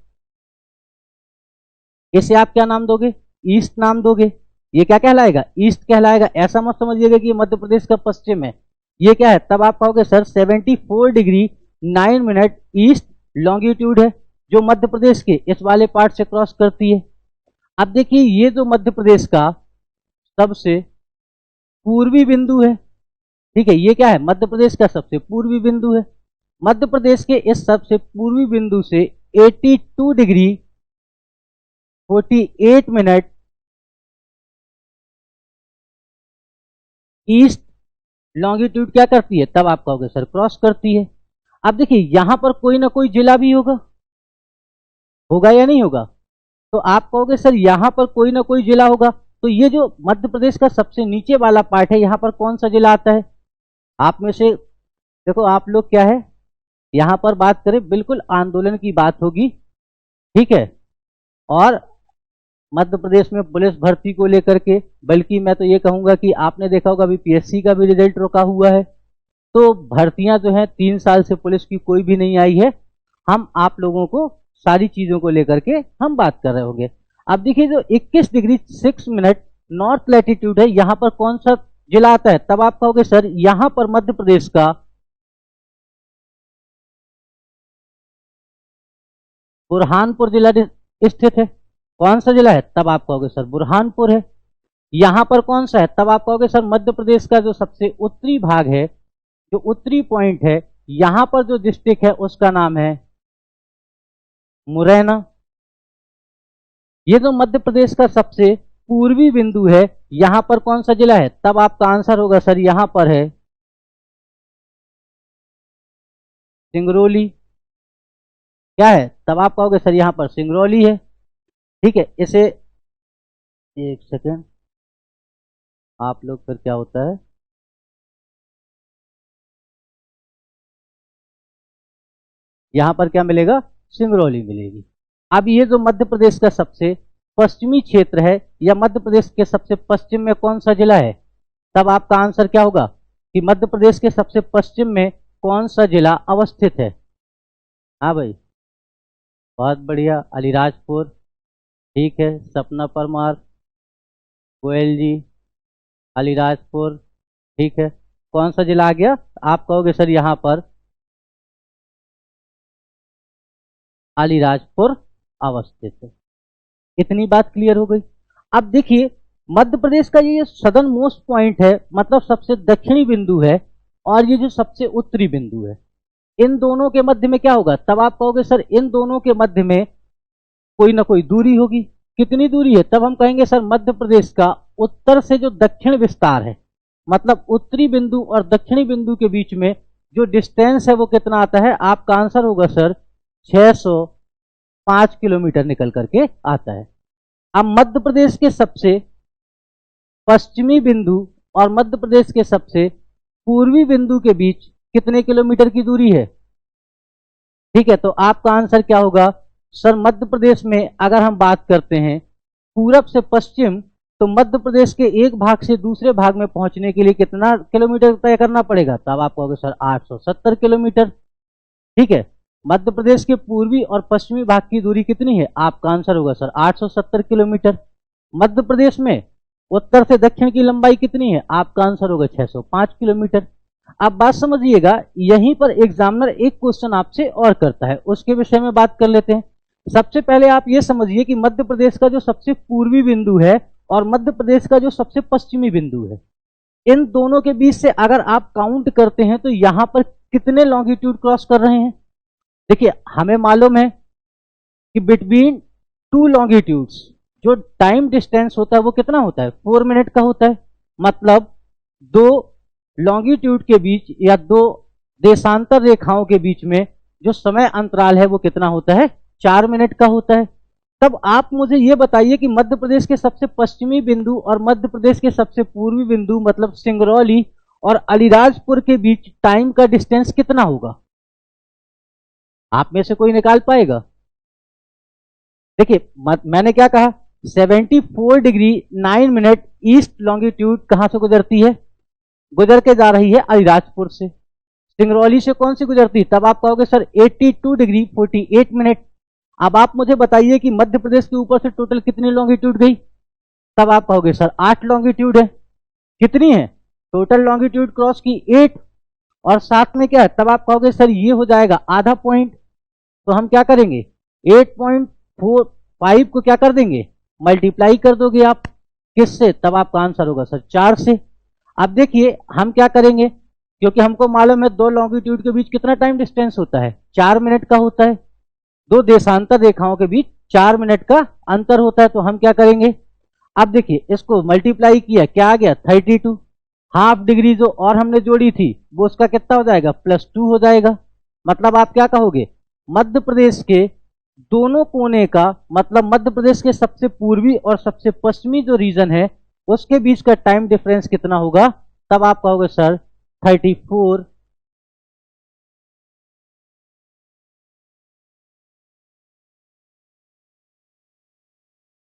इसे आप क्या नाम दोगे, ईस्ट नाम दोगे। ये क्या कहलाएगा, ईस्ट कहलाएगा। ऐसा मत समझिएगा कि मध्य प्रदेश का पश्चिम है, ये क्या है, तब आप कहोगे sir 74 degree 9 minute east longitude है जो मध्य प्रदेश के इस वाले पार्ट से क्रॉस करती है। अब देखिए ये जो मध्य प्रदेश का सबसे पूर्वी बिंदु है, ठीक है, ये क्या है, मध्य प्रदेश का सबसे पूर्वी बिंदु है। मध्य प्रदेश के इस सबसे पूर्वी बिंदु से 82 डिग्री 48 मिनट ईस्ट लॉन्गिट्यूड क्या करती है, तब आप कहोगे सर क्रॉस करती है। अब देखिए यहां पर कोई ना कोई जिला भी होगा, होगा या नहीं होगा, तो आप कहोगे सर यहां पर कोई ना कोई जिला होगा। तो ये जो मध्य प्रदेश का सबसे नीचे वाला पार्ट है यहां पर कौन सा जिला आता है, आप में से देखो आप लोग क्या है, यहां पर बात करें बिल्कुल आंदोलन की बात होगी, ठीक है, और मध्य प्रदेश में पुलिस भर्ती को लेकर के, बल्कि मैं तो ये कहूंगा कि आपने देखा होगा अभी पीएससी का भी रिजल्ट रुका हुआ है, तो भर्तियां जो है 3 साल से पुलिस की कोई भी नहीं आई है। हम आप लोगों को सारी चीजों को लेकर के हम बात कर रहे होंगे। अब देखिए जो 21 डिग्री 6 मिनट नॉर्थ लैटिट्यूड है यहां पर कौन सा जिला आता है, तब आप कहोगे सर यहां पर मध्य प्रदेश का बुरहानपुर जिला स्थित है। कौन सा जिला है, तब आप कहोगे सर बुरहानपुर है। यहां पर कौन सा है, तब आप कहोगे सर मध्य प्रदेश का जो सबसे उत्तरी भाग है, जो उत्तरी पॉइंट है, यहां पर जो डिस्ट्रिक्ट है उसका नाम है मुरैना। ये जो मध्य प्रदेश का सबसे पूर्वी बिंदु है यहां पर कौन सा जिला है, तब आपका आंसर होगा सर यहां पर है सिंगरौली। क्या है, तब आप कहोगे सर यहां पर सिंगरौली है, ठीक है। इसे एक सेकेंड, आप लोग फिर क्या होता है, यहां पर क्या मिलेगा, सिंगरौली मिलेगी। अब ये जो मध्य प्रदेश का सबसे पश्चिमी क्षेत्र है या मध्य प्रदेश के सबसे पश्चिम में कौन सा जिला है, तब आपका आंसर क्या होगा कि मध्य प्रदेश के सबसे पश्चिम में कौन सा जिला अवस्थित है। हाँ भाई, बहुत बढ़िया, अलीराजपुर, ठीक है, सपना परमार, गोयल जी, अलीराजपुर, ठीक है। कौन सा जिला आ गया? आप कहोगे सर यहाँ पर अलीराजपुर अवस्थित है। इतनी बात क्लियर हो गई। अब देखिए मध्य प्रदेश का ये सदर्न मोस्ट पॉइंट है, मतलब सबसे दक्षिणी बिंदु है, और ये जो सबसे उत्तरी बिंदु है, इन दोनों के मध्य में क्या होगा? तब आप कहोगे सर इन दोनों के मध्य में कोई ना कोई दूरी होगी। कितनी दूरी है? तब हम कहेंगे सर मध्य प्रदेश का उत्तर से जो दक्षिण विस्तार है, मतलब उत्तरी बिंदु और दक्षिणी बिंदु के बीच में जो डिस्टेंस है वो कितना आता है? आपका आंसर होगा सर 605 किलोमीटर निकल करके आता है। अब मध्य प्रदेश के सबसे पश्चिमी बिंदु और मध्य प्रदेश के सबसे पूर्वी बिंदु के बीच कितने किलोमीटर की दूरी है? ठीक है, तो आपका आंसर क्या होगा? सर मध्य प्रदेश में अगर हम बात करते हैं पूरब से पश्चिम, तो मध्य प्रदेश के एक भाग से दूसरे भाग में पहुंचने के लिए कितना किलोमीटर तय करना पड़ेगा? तब आप कहोगे सर 870 किलोमीटर। ठीक है, मध्य प्रदेश के पूर्वी और पश्चिमी भाग की दूरी कितनी है? आपका आंसर होगा सर 870 किलोमीटर। मध्य प्रदेश में उत्तर से दक्षिण की लंबाई कितनी है? आपका आंसर होगा 605 किलोमीटर। अब बात समझिएगा, यहीं पर एग्जामिनर एक क्वेश्चन आपसे और करता है, उसके विषय में बात कर लेते हैं। सबसे पहले आप ये समझिए कि मध्य प्रदेश का जो सबसे पूर्वी बिंदु है और मध्य प्रदेश का जो सबसे पश्चिमी बिंदु है, इन दोनों के बीच से अगर आप काउंट करते हैं तो यहां पर कितने लॉन्गिट्यूड क्रॉस कर रहे हैं? देखिए हमें मालूम है कि बिटवीन टू लॉन्गिट्यूड्स जो टाइम डिस्टेंस होता है वो कितना होता है? 4 मिनट का होता है। मतलब दो लॉन्गिट्यूड के बीच या दो देशांतर रेखाओं के बीच में जो समय अंतराल है वो कितना होता है? 4 मिनट का होता है। तब आप मुझे ये बताइए कि मध्य प्रदेश के सबसे पश्चिमी बिंदु और मध्य प्रदेश के सबसे पूर्वी बिंदु मतलब सिंगरौली और अलीराजपुर के बीच टाइम का डिस्टेंस कितना होगा? आप में से कोई निकाल पाएगा? देखिए मैंने क्या कहा, 74 डिग्री 9 मिनट ईस्ट लॉन्गिट्यूड कहां से गुजरती है? गुजर के जा रही है अलीराजपुर से। सिंगरौली से कौन सी गुजरती? तब आप कहोगे सर 82 डिग्री 48 मिनट। अब आप मुझे बताइए कि मध्य प्रदेश के ऊपर से टोटल कितनी लॉन्गिट्यूड गई? तब आप कहोगे सर 8 लॉन्गिट्यूड है। कितनी है? टोटल लॉन्गिट्यूड क्रॉस की 8 और साथ में क्या है? तब आप कहोगे सर ये हो जाएगा आधा पॉइंट। तो हम क्या करेंगे, 8.45 को क्या कर देंगे? मल्टीप्लाई कर दोगे आप किससे? तब आपका आंसर होगा सर 4 से। अब देखिए हम क्या करेंगे, क्योंकि हमको मालूम है दो लॉन्गिट्यूड के बीच कितना टाइम डिस्टेंस होता है? 4 मिनट का होता है। दो देशांतर रेखाओं के बीच 4 मिनट का अंतर होता है। तो हम क्या करेंगे, अब देखिए इसको मल्टीप्लाई किया, क्या आ गया? 32। हाफ डिग्री जो और हमने जोड़ी थी वो उसका कितना हो जाएगा? +2 हो जाएगा। मतलब आप क्या कहोगे, मध्य प्रदेश के दोनों कोने का, मतलब मध्य प्रदेश के सबसे पूर्वी और सबसे पश्चिमी जो रीजन है उसके बीच का टाइम डिफरेंस कितना होगा? तब आप कहोगे सर 34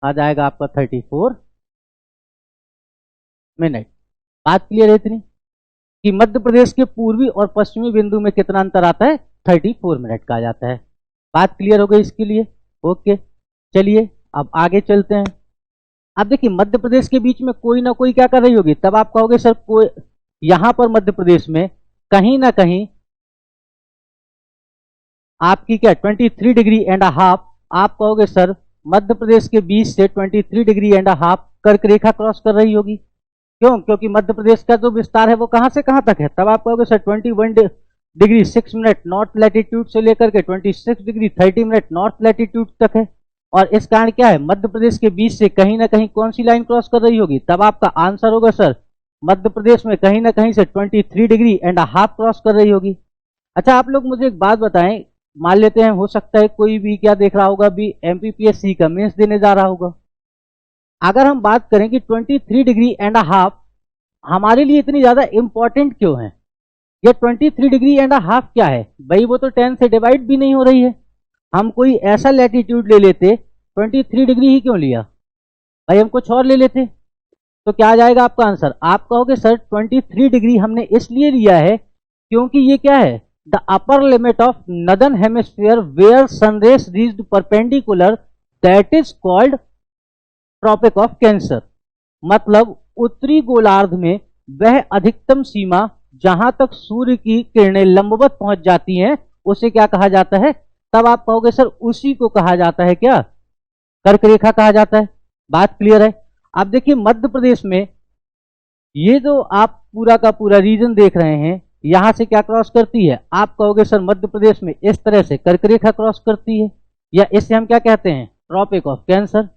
आ जाएगा आपका 34 मिनट। बात क्लियर है इतनी कि मध्य प्रदेश के पूर्वी और पश्चिमी बिंदु में कितना अंतर आता है? 34 मिनट का आ जाता है। बात क्लियर हो गई इसके लिए? ओके, चलिए अब आगे चलते हैं। अब देखिए मध्य प्रदेश के बीच में कोई ना कोई क्या कर रही होगी? तब आप कहोगे सर कोई, यहां पर मध्य प्रदेश में कहीं ना कहीं आपकी क्या 23 डिग्री एंड हाफ, आप कहोगे सर मध्य प्रदेश के बीच से 23 डिग्री एंड हाफ कर्क रेखा क्रॉस कर रही होगी। क्यों? क्योंकि मध्य प्रदेश का जो विस्तार है वो कहां से कहां तक है? तब आप कहोगे sir 21 degree 6 minute north latitude से लेकर के 26 डिग्री 30 मिनट नॉर्थ लैटिट्यूड तक है। और इस कारण क्या है, मध्य प्रदेश के बीच से कहीं ना कहीं कौन सी लाइन क्रॉस कर रही होगी? तब आपका आंसर होगा सर मध्य प्रदेश में कहीं ना कहीं से 23 डिग्री एंड हाफ क्रॉस कर रही होगी। अच्छा आप लोग मुझे एक बात बताएं, मान लेते हैं हो सकता है कोई भी क्या देख रहा होगा, भी एमपीपीएससी का मेंस देने जा रहा होगा। अगर हम बात करें कि 23 डिग्री एंड हाफ हमारे लिए इतनी ज्यादा इंपॉर्टेंट क्यों है? ये 23 डिग्री एंड हाफ क्या है भाई? वो तो 10 से डिवाइड भी नहीं हो रही है। हम कोई ऐसा लैटिट्यूड ले लेते, 23 डिग्री ही क्यों लिया भाई, हम कुछ और ले लेते। तो क्या आ जाएगा आपका आंसर? आप कहोगे सर 23 डिग्री हमने इसलिए लिया है क्योंकि ये क्या है, the upper limit of northern hemisphere where sunrays reached perpendicular, that is called tropic of cancer. मतलब उत्तरी गोलार्ध में वह अधिकतम सीमा जहां तक सूर्य की किरणें लंबवत पहुंच जाती हैं उसे क्या कहा जाता है? तब आप कहोगे सर उसी को कहा जाता है क्या? कर्क रेखा कहा जाता है। बात क्लियर है? अब देखिए मध्य प्रदेश में ये जो आप पूरा का पूरा रीजन देख रहे हैं यहां से क्या क्रॉस करती है? आप कहोगे सर मध्य प्रदेश में इस तरह से कर्क रेखा क्रॉस करती है, या इसे हम क्या कहते हैं? Tropic of cancer.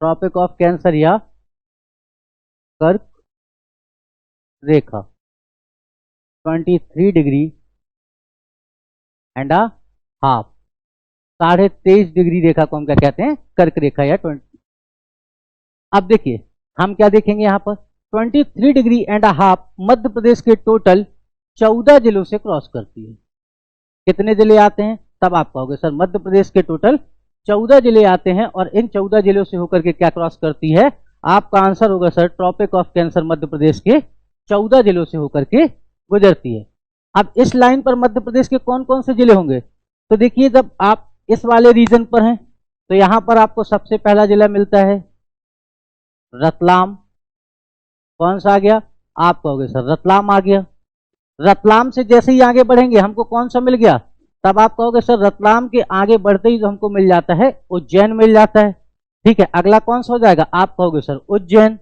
Tropic of cancer या कर्क रेखा 23 डिग्री एंड हाफ, 23.5 डिग्री रेखा को हम क्या कहते हैं? कर्क रेखा या 20। अब देखिए हम क्या देखेंगे यहां पर 23.5 डिग्री मध्य प्रदेश के टोटल 14 जिलों से क्रॉस करती है। कितने जिले आते हैं? तब आप कहोगे सर मध्य प्रदेश के टोटल 14 जिले आते हैं और इन 14 जिलों से होकर के क्या क्रॉस करती है? आपका आंसर होगा sir tropic of cancer Madhya Pradesh के 14 जिलों से होकर के गुजरती है। अब इस लाइन पर मध्य प्रदेश के कौन कौन से जिले होंगे? तो देखिए जब आप इस वाले रीजन पर हैं तो यहां पर आपको सबसे पहला जिला मिलता है रतलाम। कौन सा आ गया? आप कहोगे सर रतलाम आ गया। रतलाम से जैसे ही आगे बढ़ेंगे हमको कौन सा मिल गया? तब आप कहोगे सर रतलाम के आगे बढ़ते ही तो हमको मिल जाता है उज्जैन मिल जाता है। ठीक है, अगला कौन सा हो जाएगा? आप कहोगे सर उज्जैन।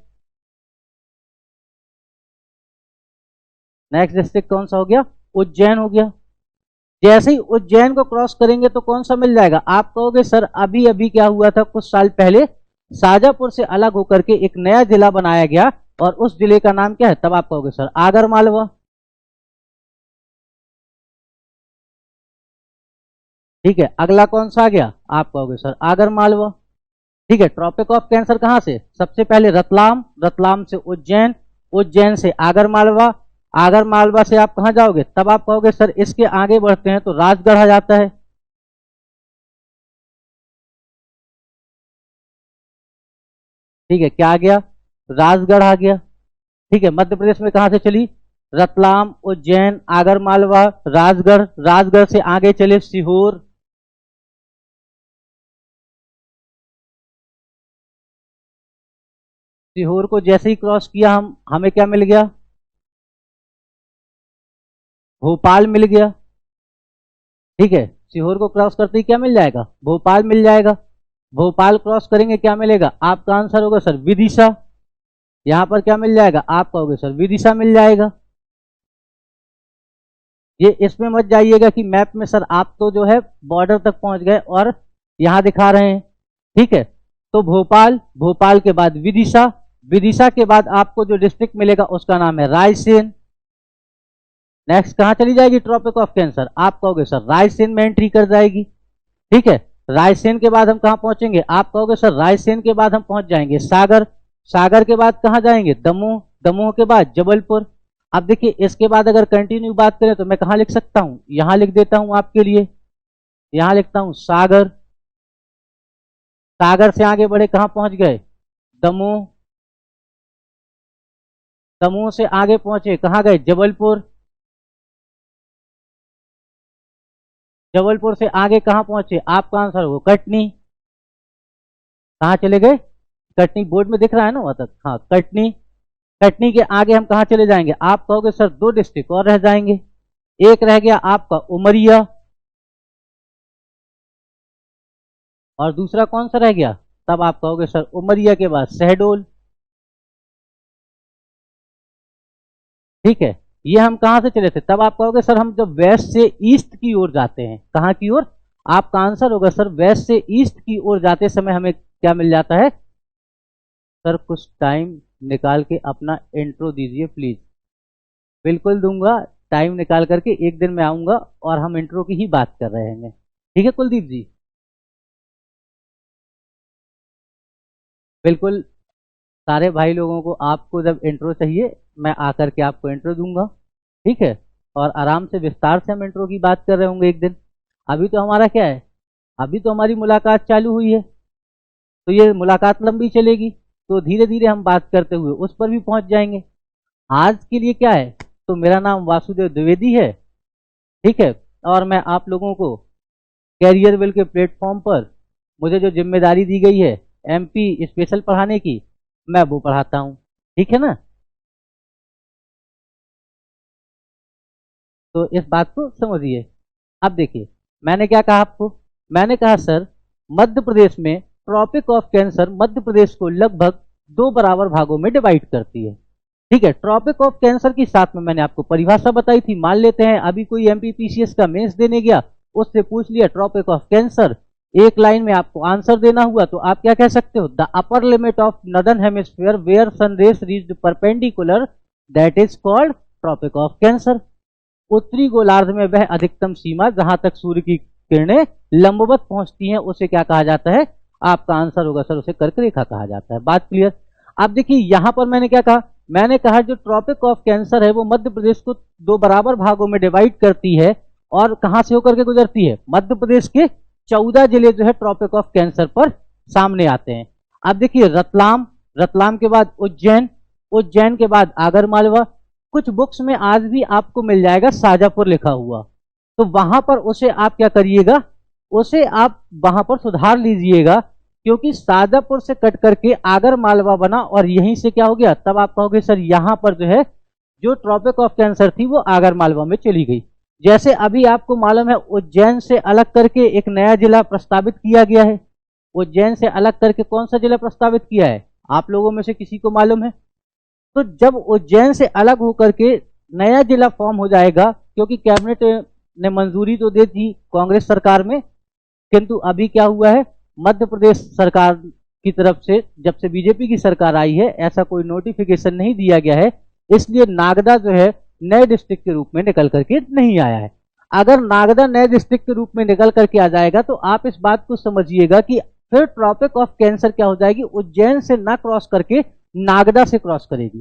नेक्स्ट डिस्ट्रिक्ट कौन सा हो गया? उज्जैन हो गया। जैसे ही उज्जैन को क्रॉस करेंगे तो कौन सा मिल जाएगा? आप कहोगे सर अभी अभी क्या हुआ था, कुछ साल पहले शाजापुर से अलग होकर के एक नया जिला बनाया गया और उस जिले का नाम क्या है? तब आप कहोगे सर आगर मालवा। ठीक है, अगला कौन सा आ गया? आप कहोगे सर आगर मालवा। ठीक है, ट्रॉपिक ऑफ कैंसर कहां से? सबसे पहले रतलाम, रतलाम से उज्जैन, उज्जैन से आगर मालवा, आगर मालवा से आप कहां जाओगे? तब आप कहोगे सर इसके आगे बढ़ते हैं तो राजगढ़ आ जाता है। ठीक है, क्या आ गया? राजगढ़ आ गया। ठीक है, मध्य प्रदेश में कहां से चली? रतलाम, उज्जैन, आगर मालवा, राजगढ़, राजगढ़ से आगे चले सीहोर। सीहोर को जैसे ही क्रॉस किया हमें क्या मिल गया? भोपाल मिल गया। ठीक है, सीहोर को क्रॉस करते ही क्या मिल जाएगा? भोपाल मिल जाएगा। भोपाल क्रॉस करेंगे क्या मिलेगा? आपका आंसर होगा सर विदिशा। यहां पर क्या मिल जाएगा? आप कहोगे सर विदिशा मिल जाएगा। ये इसमें मत जाइएगा कि मैप में सर आप तो जो है बॉर्डर तक पहुंच गए और यहां दिखा रहे हैं। ठीक है, तो भोपाल, भोपाल के बाद विदिशा, विदिशा के बाद आपको जो डिस्ट्रिक्ट मिलेगा उसका नाम है रायसेन। नेक्स्ट कहां चली जाएगी ट्रॉपिक ऑफ कैंसर? आप कहोगे सर रायसेन में एंट्री कर जाएगी। ठीक है, रायसेन के बाद हम कहां पहुंचेंगे? आप कहोगे सर रायसेन के बाद हम पहुंच जाएंगे सागर, सागर के बाद कहां जाएंगे? दमोह, दमोह के बाद जबलपुर। अब देखिए इसके बाद अगर कंटिन्यू बात करें तो मैं कहां लिख सकता हूं? यहां लिख देता हूं आपके लिए, यहां लिखता हूं सागर। सागर से आगे बढ़े कहां पहुंच गए? दमोह, दमोह से आगे पहुंचे कहां गए? जबलपुर, जबलपुर से आगे कहां पहुंचे? आपका आंसर हो कटनी। कहां चले गए? कटनी, बोर्ड में दिख रहा है ना वहां तक? हाँ कटनी। कटनी के आगे हम कहां चले जाएंगे? आप कहोगे सर दो डिस्ट्रिक्ट और रह जाएंगे। एक रह गया आपका उमरिया और दूसरा कौन सा रह गया? तब आप कहोगे सर उमरिया के बाद शहडोल। ठीक है, ये हम कहां से चले थे? तब आप कहोगे सर हम जब वेस्ट से ईस्ट की ओर जाते हैं। कहां की ओर? आपका आंसर होगा सर वेस्ट से ईस्ट की ओर जाते समय हमें क्या मिल जाता है? सर कुछ टाइम निकाल के अपना इंट्रो दीजिए प्लीज। बिल्कुल दूंगा, टाइम निकाल करके एक दिन मैं आऊंगा और हम इंट्रो की ही बात कर रहे हैं। ठीक है कुलदीप जी? बिल्कुल, सारे भाई लोगों को आपको जब इंट्रो चाहिए मैं आकर के आपको इंट्रो दूंगा। ठीक है, और आराम से विस्तार से हम इंट्रो की बात कर रहे होंगे एक दिन। अभी तो हमारा क्या है? अभी तो हमारी मुलाकात चालू हुई है। तो ये मुलाकात लंबी चलेगी, तो धीरे धीरे हम बात करते हुए उस पर भी पहुंच जाएंगे। आज के लिए क्या है, तो मेरा नाम वासुदेव द्विवेदी है, ठीक है, और मैं आप लोगों को कैरियर वेल के प्लेटफॉर्म पर मुझे जो जिम्मेदारी दी गई है एमपी स्पेशल पढ़ाने की, मैं वो पढ़ाता हूँ, ठीक है ना। तो इस बात को समझिए। अब देखिए, मैंने क्या कहा आपको, मैंने कहा सर मध्य प्रदेश में tropic of cancer Madhya Pradesh को लगभग दो बराबर भागों में डिवाइड करती है, ठीक है। ट्रॉपिक ऑफ कैंसर के साथ में मैंने आपको परिभाषा बताई थी। मान लेते हैं अभी कोई एमपीपीसीएस का मेंस देने गया, उससे पूछ लिया ट्रॉपिक ऑफ कैंसर, एक लाइन में आपको आंसर देना हुआ, तो आप क्या कह सकते हो, the upper limit of northern hemisphere where sun rays reached perpendicular, that is called tropic of cancer. उत्तरी गोलार्ध में वह अधिकतम सीमा जहां तक सूर्य की किरणें लंबवत पहुंचती हैं, उसे क्या कहा जाता है, आपका आंसर होगा सर उसे कर्क रेखा कहा जाता है। बात क्लियर। अब देखिए यहां पर मैंने क्या कहा, मैंने कहा जो ट्रॉपिक ऑफ कैंसर है वो मध्य प्रदेश को दो बराबर भागों में डिवाइड करती है, और कहां से होकर के गुजरती है, मध्य प्रदेश के 14 जिले जो है ट्रॉपिक ऑफ कैंसर पर सामने आते हैं। अब देखिए रतलाम, रतलाम के बाद उज्जैन, उज्जैन के बाद आगर मालवा, कुछ बुक्स में आज भी आपको मिल जाएगा शाजापुर लिखा हुआ, तो वहां पर उसे आप क्या करिएगा, उसे आप वहां पर सुधार लीजिएगा, क्योंकि शाजापुर से कट करके आगर मालवा बना और यहीं से क्या हो गया, तब आप कहोगे सर यहां पर जो है जो ट्रॉपिक ऑफ कैंसर थी वो आगर मालवा में चली गई। जैसे अभी आपको मालूम है उज्जैन से अलग करके एक नया जिला प्रस्तावित किया गया है, उज्जैन से अलग करके कौन सा जिला प्रस्तावित किया है, आप लोगों में से किसी को मालूम है। तो जब उज्जैन से अलग होकर के नया जिला फॉर्म हो जाएगा, क्योंकि कैबिनेट ने मंजूरी तो दे दी कांग्रेस सरकार में, किंतु अभी क्या हुआ है, मध्य प्रदेश सरकार की तरफ से जब से बीजेपी की सरकार आई है ऐसा कोई नोटिफिकेशन नहीं दिया गया है, इसलिए नागदा जो है नए डिस्ट्रिक्ट के रूप में निकल करके नहीं आया है। अगर नागदा नए डिस्ट्रिक्ट के रूप में निकल करके आ जाएगा तो आप इस बात को समझिएगा कि फिर ट्रॉपिक ऑफ कैंसर क्या हो जाएगी, उज्जैन से ना क्रॉस करके नागदा से क्रॉस करेगी।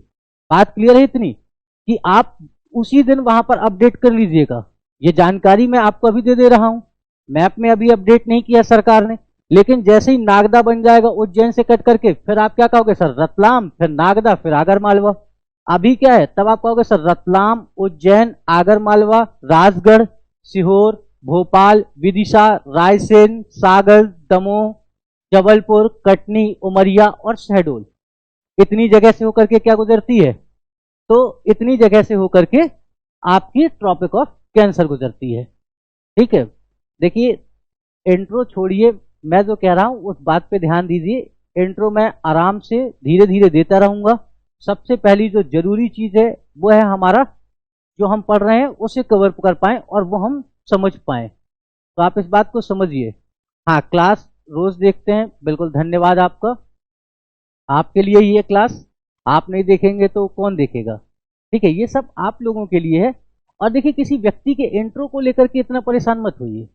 बात क्लियर है इतनी, कि आप उसी दिन वहां पर अपडेट कर लीजिएगा। ये जानकारी मैं आपको अभी दे रहा हूं, मैप में अभी अपडेट नहीं किया सरकार ने, लेकिन जैसे ही नागदा बन जाएगा उज्जैन से कट करके, फिर आप क्या कहोगे सर रतलाम, फिर नागदा, फिर आगर मालवा। अभी क्या है, तब आप कहोगे सर रतलाम, उज्जैन, आगर मालवा, राजगढ़, सीहोर, भोपाल, विदिशा, रायसेन, सागर, दमोह, जबलपुर, कटनी, उमरिया और शहडोल, इतनी जगह से होकर के क्या गुजरती है, तो इतनी जगह से होकर के आपकी ट्रॉपिक ऑफ कैंसर गुजरती है, ठीक है। देखिए इंट्रो छोड़िए, मैं जो कह रहा हूं उस बात पे ध्यान दीजिए। इंट्रो मैं आराम से धीरे धीरे देता रहूंगा। सबसे पहली जो जरूरी चीज है वो है हमारा जो हम पढ़ रहे हैं उसे कवर कर पाए और वो हम समझ पाए, तो आप इस बात को समझिए। हाँ, क्लास रोज देखते हैं, बिल्कुल धन्यवाद आपका, आपके लिए ही ये क्लास, आप नहीं देखेंगे तो कौन देखेगा, ठीक है, ये सब आप लोगों के लिए है। और देखिए किसी व्यक्ति के इंट्रो को लेकर के इतना परेशान मत होइए,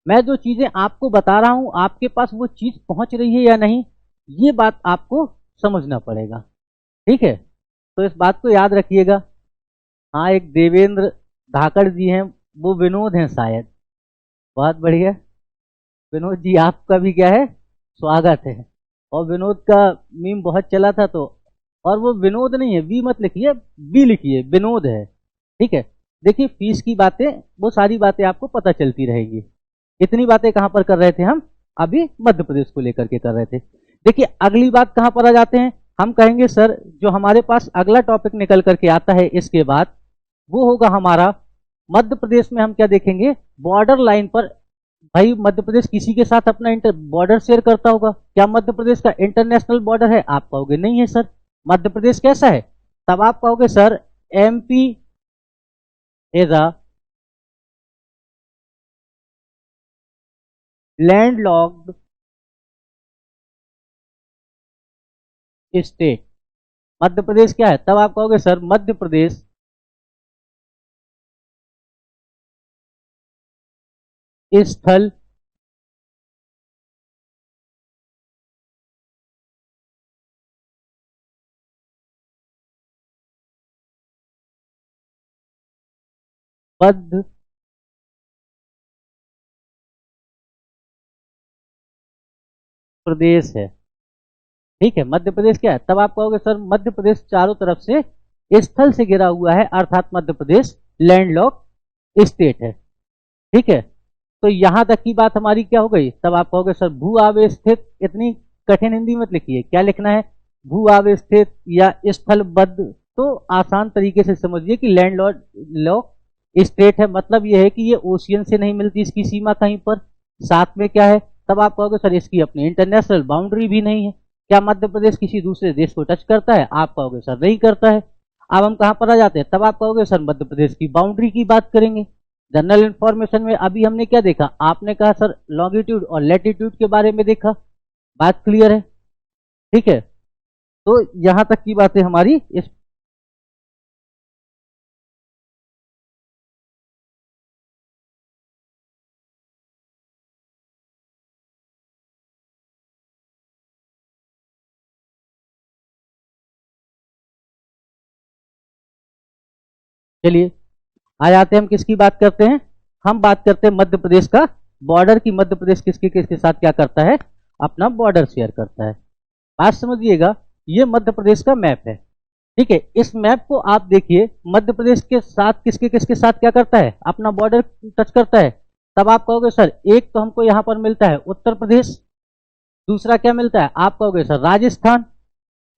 मैं जो चीजें आपको बता रहा हूं आपके पास वो चीज पहुंच रही है या नहीं, ये बात आपको समझना पड़ेगा, ठीक है, तो इस बात को याद रखिएगा। हाँ, एक देवेंद्र धाकड़ जी हैं, वो विनोद हैं शायद, बहुत बढ़िया, विनोद जी आपका भी क्या है, स्वागत है। और विनोद का मीम बहुत चला था, तो और वो विनोद नहीं है, वी मत लिखिए, बी लिखिए, विनोद है, ठीक है। देखिए फीस की बातें, वो सारी बातें आपको पता चलती रहेगी। इतनी बातें कहां पर कर रहे थे हम, अभी मध्य प्रदेश को लेकर के कर रहे थे। देखिए अगली बात कहां पर आ जाते हैं, हम कहेंगे सर जो हमारे पास अगला टॉपिक निकल करके आता है इसके बाद वो होगा हमारा मध्य प्रदेश में हम क्या देखेंगे, बॉर्डर लाइन पर। भाई मध्य प्रदेश किसी के साथ अपना बॉर्डर शेयर करता होगा, क्या मध्य प्रदेश का इंटरनेशनल बॉर्डर है, आप कहोगे नहीं है सर। मध्य प्रदेश कैसा है, तब आप कहोगे sir MP is a landlocked state. Madhya Pradesh क्या है, तब आप कहोगे सर मध्य प्रदेश स्थल बद्ध प्रदेश है। ठीक है, मध्य प्रदेश क्या है? तब आप कहोगे सर मध्य प्रदेश चारों तरफ से स्थल से घिरा हुआ है, अर्थात मध्य प्रदेश लैंडलॉक स्टेट है। ठीक है, तो यहां तक की बात हमारी क्या हो गई? तब आप कहोगे सर भू आवस्थित, इतनी कठिन हिंदी मत लिखिए, क्या लिखना है? भू आवस्थित या स्थलबद्ध। तो आसान तरीके से समझिए कि लैंडलॉक स्टेट है, मतलब यह है कि ये ओशियन से नहीं मिलती इसकी सीमा कहीं पर। साथ में क्या है? तब आप कहोगे सर इसकी अपनी इंटरनेशनल बाउंड्री भी नहीं है। क्या मध्य प्रदेश किसी दूसरे देश को टच करता है? आप कहोगे सर नहीं करता है। अब हम कहां पर आ जाते हैं? तब आप कहोगे सर मध्य प्रदेश की बाउंड्री की बात करेंगे। जनरल इंफॉर्मेशन में अभी हमने क्या देखा? आपने कहा सर लॉन्गिट्यूड और लैटिट्यूड के बारे में देखा। बात क्लियर है? ठीक है, तो यहां तक की बातें हमारी इस चलिए आ जाते हैं हम किसकी बात करते हैं? हम बात करते हैं मध्य प्रदेश का बॉर्डर की। मध्य प्रदेश किसके किसके साथ क्या करता है? अपना बॉर्डर शेयर करता है। बात समझिएगा, ये मध्य प्रदेश का मैप है। ठीक है, इस मैप को आप देखिए, मध्य प्रदेश के साथ किसके किसके साथ क्या करता है? अपना बॉर्डर टच करता है। तब आप कहोगे सर एक तो हमको यहां पर मिलता है उत्तर प्रदेश, दूसरा क्या मिलता है? आप कहोगे सर राजस्थान,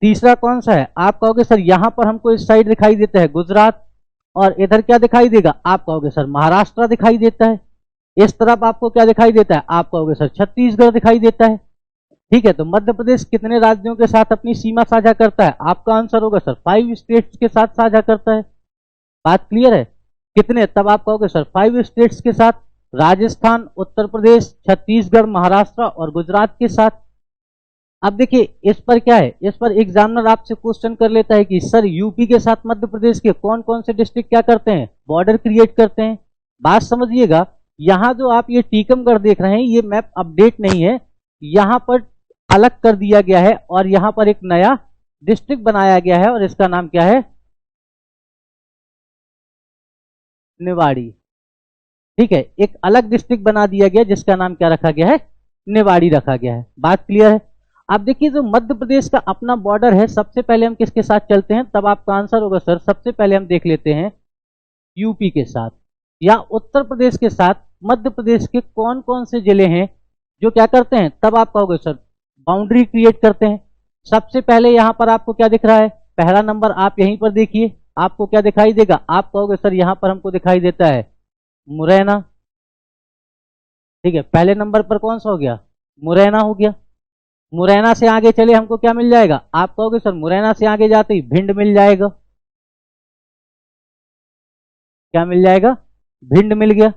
तीसरा कौन सा है? आप कहोगे सर यहां पर हमको इस साइड दिखाई देता है गुजरात, और इधर क्या दिखाई देगा? आप कहोगे सर महाराष्ट्र दिखाई देता है। इस तरफ आपको क्या दिखाई देता है? आप कहोगे सर छत्तीसगढ़ दिखाई देता है। ठीक है, तो मध्य प्रदेश कितने राज्यों के साथ अपनी सीमा साझा करता है? आपका आंसर होगा सर 5 स्टेट्स के साथ साझा करता है। बात क्लियर है? कितने? तब आप कहोगे सर 5 स्टेट्स के साथ, राजस्थान, उत्तर प्रदेश, छत्तीसगढ़, महाराष्ट्र और गुजरात के साथ। अब देखिए इस पर क्या है, इस पर एग्जामिनर आपसे क्वेश्चन कर लेता है कि सर यूपी के साथ मध्य प्रदेश के कौन कौन से डिस्ट्रिक्ट क्या करते हैं? बॉर्डर क्रिएट करते हैं। बात समझिएगा, यहां जो आप ये टीकमगढ़ देख रहे हैं ये मैप अपडेट नहीं है, यहां पर अलग कर दिया गया है और यहां पर एक नया डिस्ट्रिक्ट बनाया गया है और इसका नाम क्या है? निवाड़ी। ठीक है, एक अलग डिस्ट्रिक्ट बना दिया गया जिसका नाम क्या रखा गया है? निवाड़ी रखा गया है। बात क्लियर है? अब देखिए जो मध्य प्रदेश का अपना बॉर्डर है, सबसे पहले हम किसके साथ चलते हैं? तब आपका आंसर होगा सर सबसे पहले हम देख लेते हैं यूपी के साथ या उत्तर प्रदेश के साथ मध्य प्रदेश के कौन कौन से जिले हैं जो क्या करते हैं? तब आप कहोगे सर बाउंड्री क्रिएट करते हैं। सबसे पहले यहां पर आपको क्या दिख रहा है? पहला नंबर आप यहीं पर देखिए, आपको क्या दिखाई देगा? आप कहोगे सर यहां पर हमको दिखाई देता है मुरैना। ठीक है, पहले नंबर पर कौन सा हो गया? मुरैना हो गया। मुरैना से आगे चले हमको क्या मिल जाएगा? आप कहोगे सर मुरैना से आगे जाते ही भिंड मिल जाएगा। क्या मिल जाएगा? भिंड मिल गया।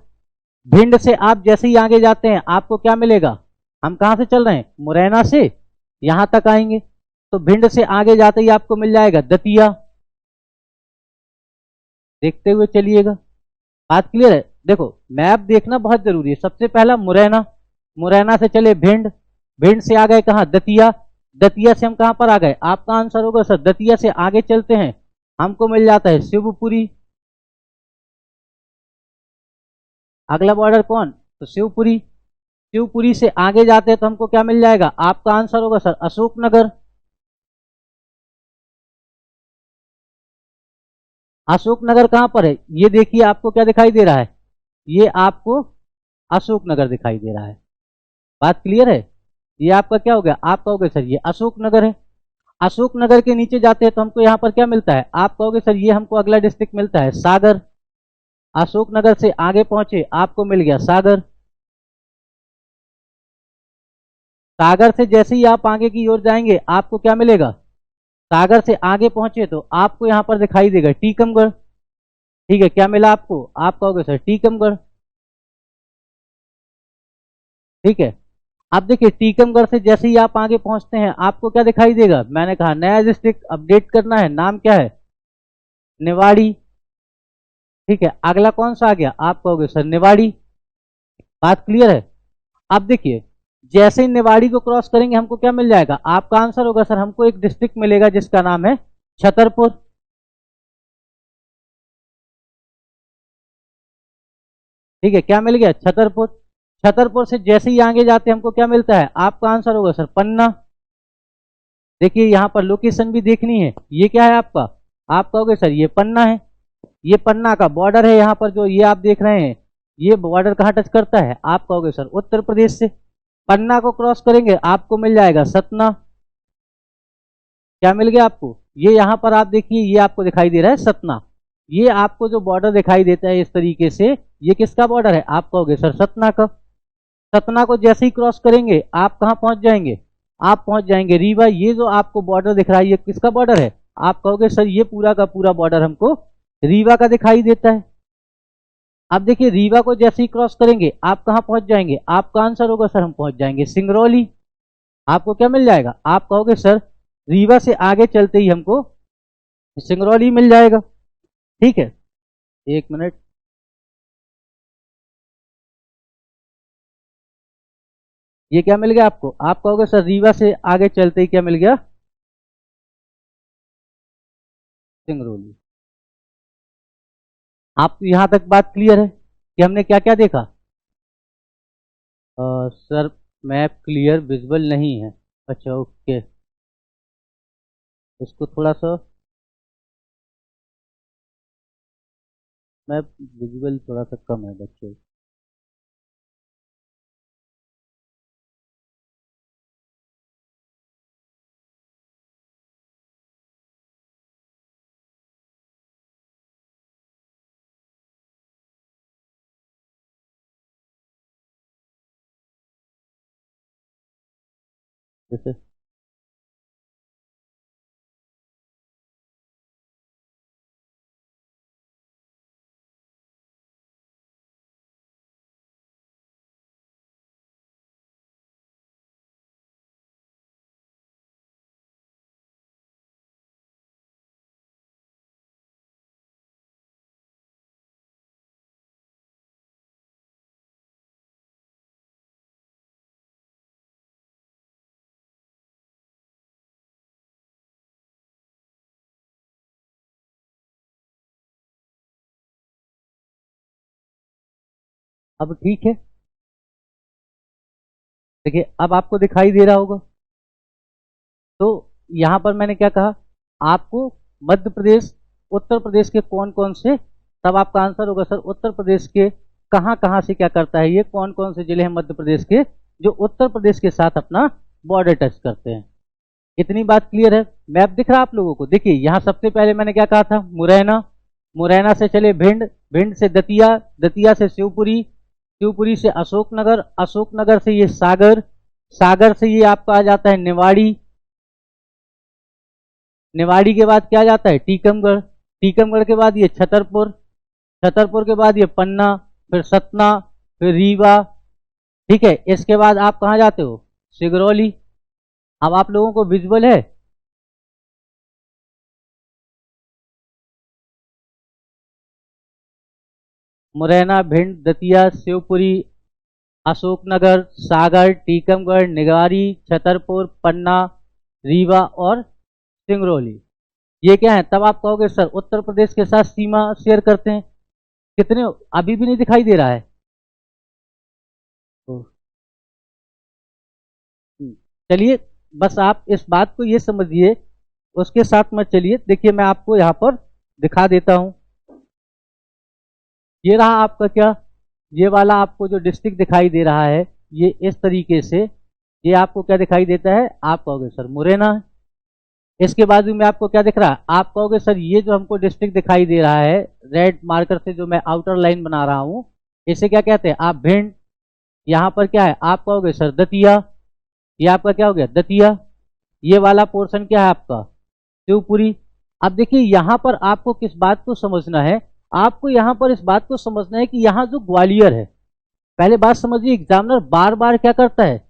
भिंड से आप जैसे ही आगे जाते हैं आपको क्या मिलेगा? हम कहां से चल रहे हैं? मुरैना से यहां तक आएंगे तो भिंड से आगे जाते ही आपको मिल जाएगा दतिया। देखते हुए चलिएगा। बात क्लियर है? देखो मैप देखना बहुत जरूरी है। सबसे पहला मुरैना, मुरैना से चले भिंड, भिंड से आ गए कहां? दतिया, दतिया से हम कहां पर आ गए? आपका आंसर होगा सर दतिया से आगे चलते हैं हमको मिल जाता है शिवपुरी। अगला बॉर्डर कौन? तो शिवपुरी। शिवपुरी से आगे जाते हैं तो हमको क्या मिल जाएगा? आपका आंसर होगा सर अशोकनगर। अशोकनगर कहां पर है? ये देखिए आपको क्या दिखाई दे रहा है? ये आपको अशोकनगर दिखाई दे रहा है। बात क्लियर है? ये आपका क्या हो गया? आप कहोगे सर ये अशोकनगर है। अशोकनगर के नीचे जाते हैं तो हमको यहां पर क्या मिलता है? आप कहोगे सर ये हमको अगला डिस्ट्रिक्ट मिलता है सागर। अशोकनगर से आगे पहुंचे आपको मिल गया सागर। सागर से जैसे ही आप आगे की ओर जाएंगे आपको क्या मिलेगा? सागर से आगे पहुंचे तो आपको यहां पर दिखाई देगा टीकमगढ़। ठीक है, क्या मिला आपको? आप कहोगे सर टीकमगढ़। ठीक है, अब देखिए टीकमगढ़ से जैसे ही आप आगे पहुंचते हैं आपको क्या दिखाई देगा? मैंने कहा नया डिस्ट्रिक्ट अपडेट करना है, नाम क्या है? निवाड़ी। ठीक है, अगला कौन सा आ गया? आप कहोगे सर निवाड़ी। बात क्लियर है? अब देखिए जैसे ही निवाड़ी को क्रॉस करेंगे हमको क्या मिल जाएगा? आपका आंसर होगा सर हमको एक डिस्ट्रिक्ट मिलेगा जिसका नाम है छतरपुर। ठीक है, क्या मिल गया? छतरपुर। छतरपुर से जैसे ही आगे जाते हमको क्या मिलता है, आपका आंसर होगा सर पन्ना। देखिए यहाँ पर लोकेशन भी देखनी है, ये क्या है आपका, आप कहोगे सर ये पन्ना है, ये पन्ना का बॉर्डर है। यहाँ पर जो ये आप देख रहे हैं, ये बॉर्डर कहाँ टच करता है, आप कहोगे सर उत्तर प्रदेश से। पन्ना को क्रॉस करेंगे आपको मिल जाएगा सतना। क्या मिल गया आपको, ये यहाँ पर आप देखिए, ये आपको दिखाई दे रहा है सतना। ये आपको जो बॉर्डर दिखाई देता है इस तरीके से, ये किसका बॉर्डर है, आप कहोगे सर सतना का। सतना को जैसे ही क्रॉस करेंगे आप कहाँ पहुंच जाएंगे, आप पहुंच जाएंगे रीवा। ये जो आपको बॉर्डर दिख रहा है, ये किसका बॉर्डर है, आप कहोगे सर ये पूरा का पूरा बॉर्डर हमको रीवा का दिखाई देता है। अब देखिए रीवा को जैसे ही क्रॉस करेंगे आप कहाँ पहुंच जाएंगे, आपका आंसर होगा सर हम पहुंच जाएंगे सिंगरौली। आपको क्या मिल जाएगा, आप कहोगे सर रीवा से आगे चलते ही हमको सिंगरौली मिल जाएगा। ठीक है, एक मिनट। ये क्या मिल गया आपको, आप कहोगे सर रीवा से आगे चलते ही क्या मिल गया, सिंगरौली। आप यहां तक बात क्लियर है कि हमने क्या क्या देखा। सर मैप क्लियर विजुअल नहीं है, अच्छा ओके, इसको थोड़ा सा मैप विजुअल थोड़ा सा कम है बच्चों। जैसे अब ठीक है, देखिए अब आपको दिखाई दे रहा होगा। तो यहां पर मैंने क्या कहा, आपको मध्य प्रदेश उत्तर प्रदेश के कौन कौन से, तब आपका आंसर होगा सर उत्तर प्रदेश के कहां कहां से क्या करता है, ये कौन कौन से जिले हैं मध्य प्रदेश के जो उत्तर प्रदेश के साथ अपना बॉर्डर टच करते हैं। इतनी बात क्लियर है। मैप दिख रहा है आप लोगों को, देखिए यहां सबसे पहले मैंने क्या कहा था, मुरैना, मुरैना से चले भिंड, भिंड से दतिया, दतिया से शिवपुरी, शिवपुरी से अशोकनगर, अशोकनगर से ये सागर, सागर से ये आपका आ जाता है निवाड़ी, निवाड़ी के बाद क्या जाता है टीकमगढ़, टीकमगढ़ के बाद ये छतरपुर, छतरपुर के बाद ये पन्ना, फिर सतना, फिर रीवा। ठीक है, इसके बाद आप कहाँ जाते हो, सिगरौली। अब आप लोगों को विजुअल है, मुरैना, भिंड, दतिया, शिवपुरी, अशोकनगर, सागर, टीकमगढ़, निगारी, छतरपुर, पन्ना, रीवा और सिंगरौली, ये क्या है, तब आप कहोगे सर उत्तर प्रदेश के साथ सीमा शेयर करते हैं। कितने, अभी भी नहीं दिखाई दे रहा है। तो चलिए बस आप इस बात को ये समझिए, उसके साथ मत चलिए। देखिए मैं आपको यहाँ पर दिखा देता हूँ, ये रहा आपका क्या, ये वाला आपको जो डिस्ट्रिक्ट दिखाई दे रहा है, ये इस तरीके से, ये आपको क्या दिखाई देता है, आप कहोगे सर मुरैना है। इसके बाजू में आपको क्या दिख रहा है, आप कहोगे सर ये जो हमको डिस्ट्रिक्ट दिखाई दे रहा है रेड मार्कर से जो मैं आउटर लाइन बना रहा हूं, इसे क्या कहते हैं आप भिंड। यहाँ पर क्या है, आप कहोगे सर दतिया, ये आपका क्या हो गया दतिया। ये वाला पोर्शन क्या है आपका शिवपुरी। अब देखिए यहाँ पर आपको किस बात को समझना है, आपको यहाँ पर इस बात को समझना है कि यहाँ जो ग्वालियर है, पहले बात समझिए, एग्जामिनर बार बार क्या करता है,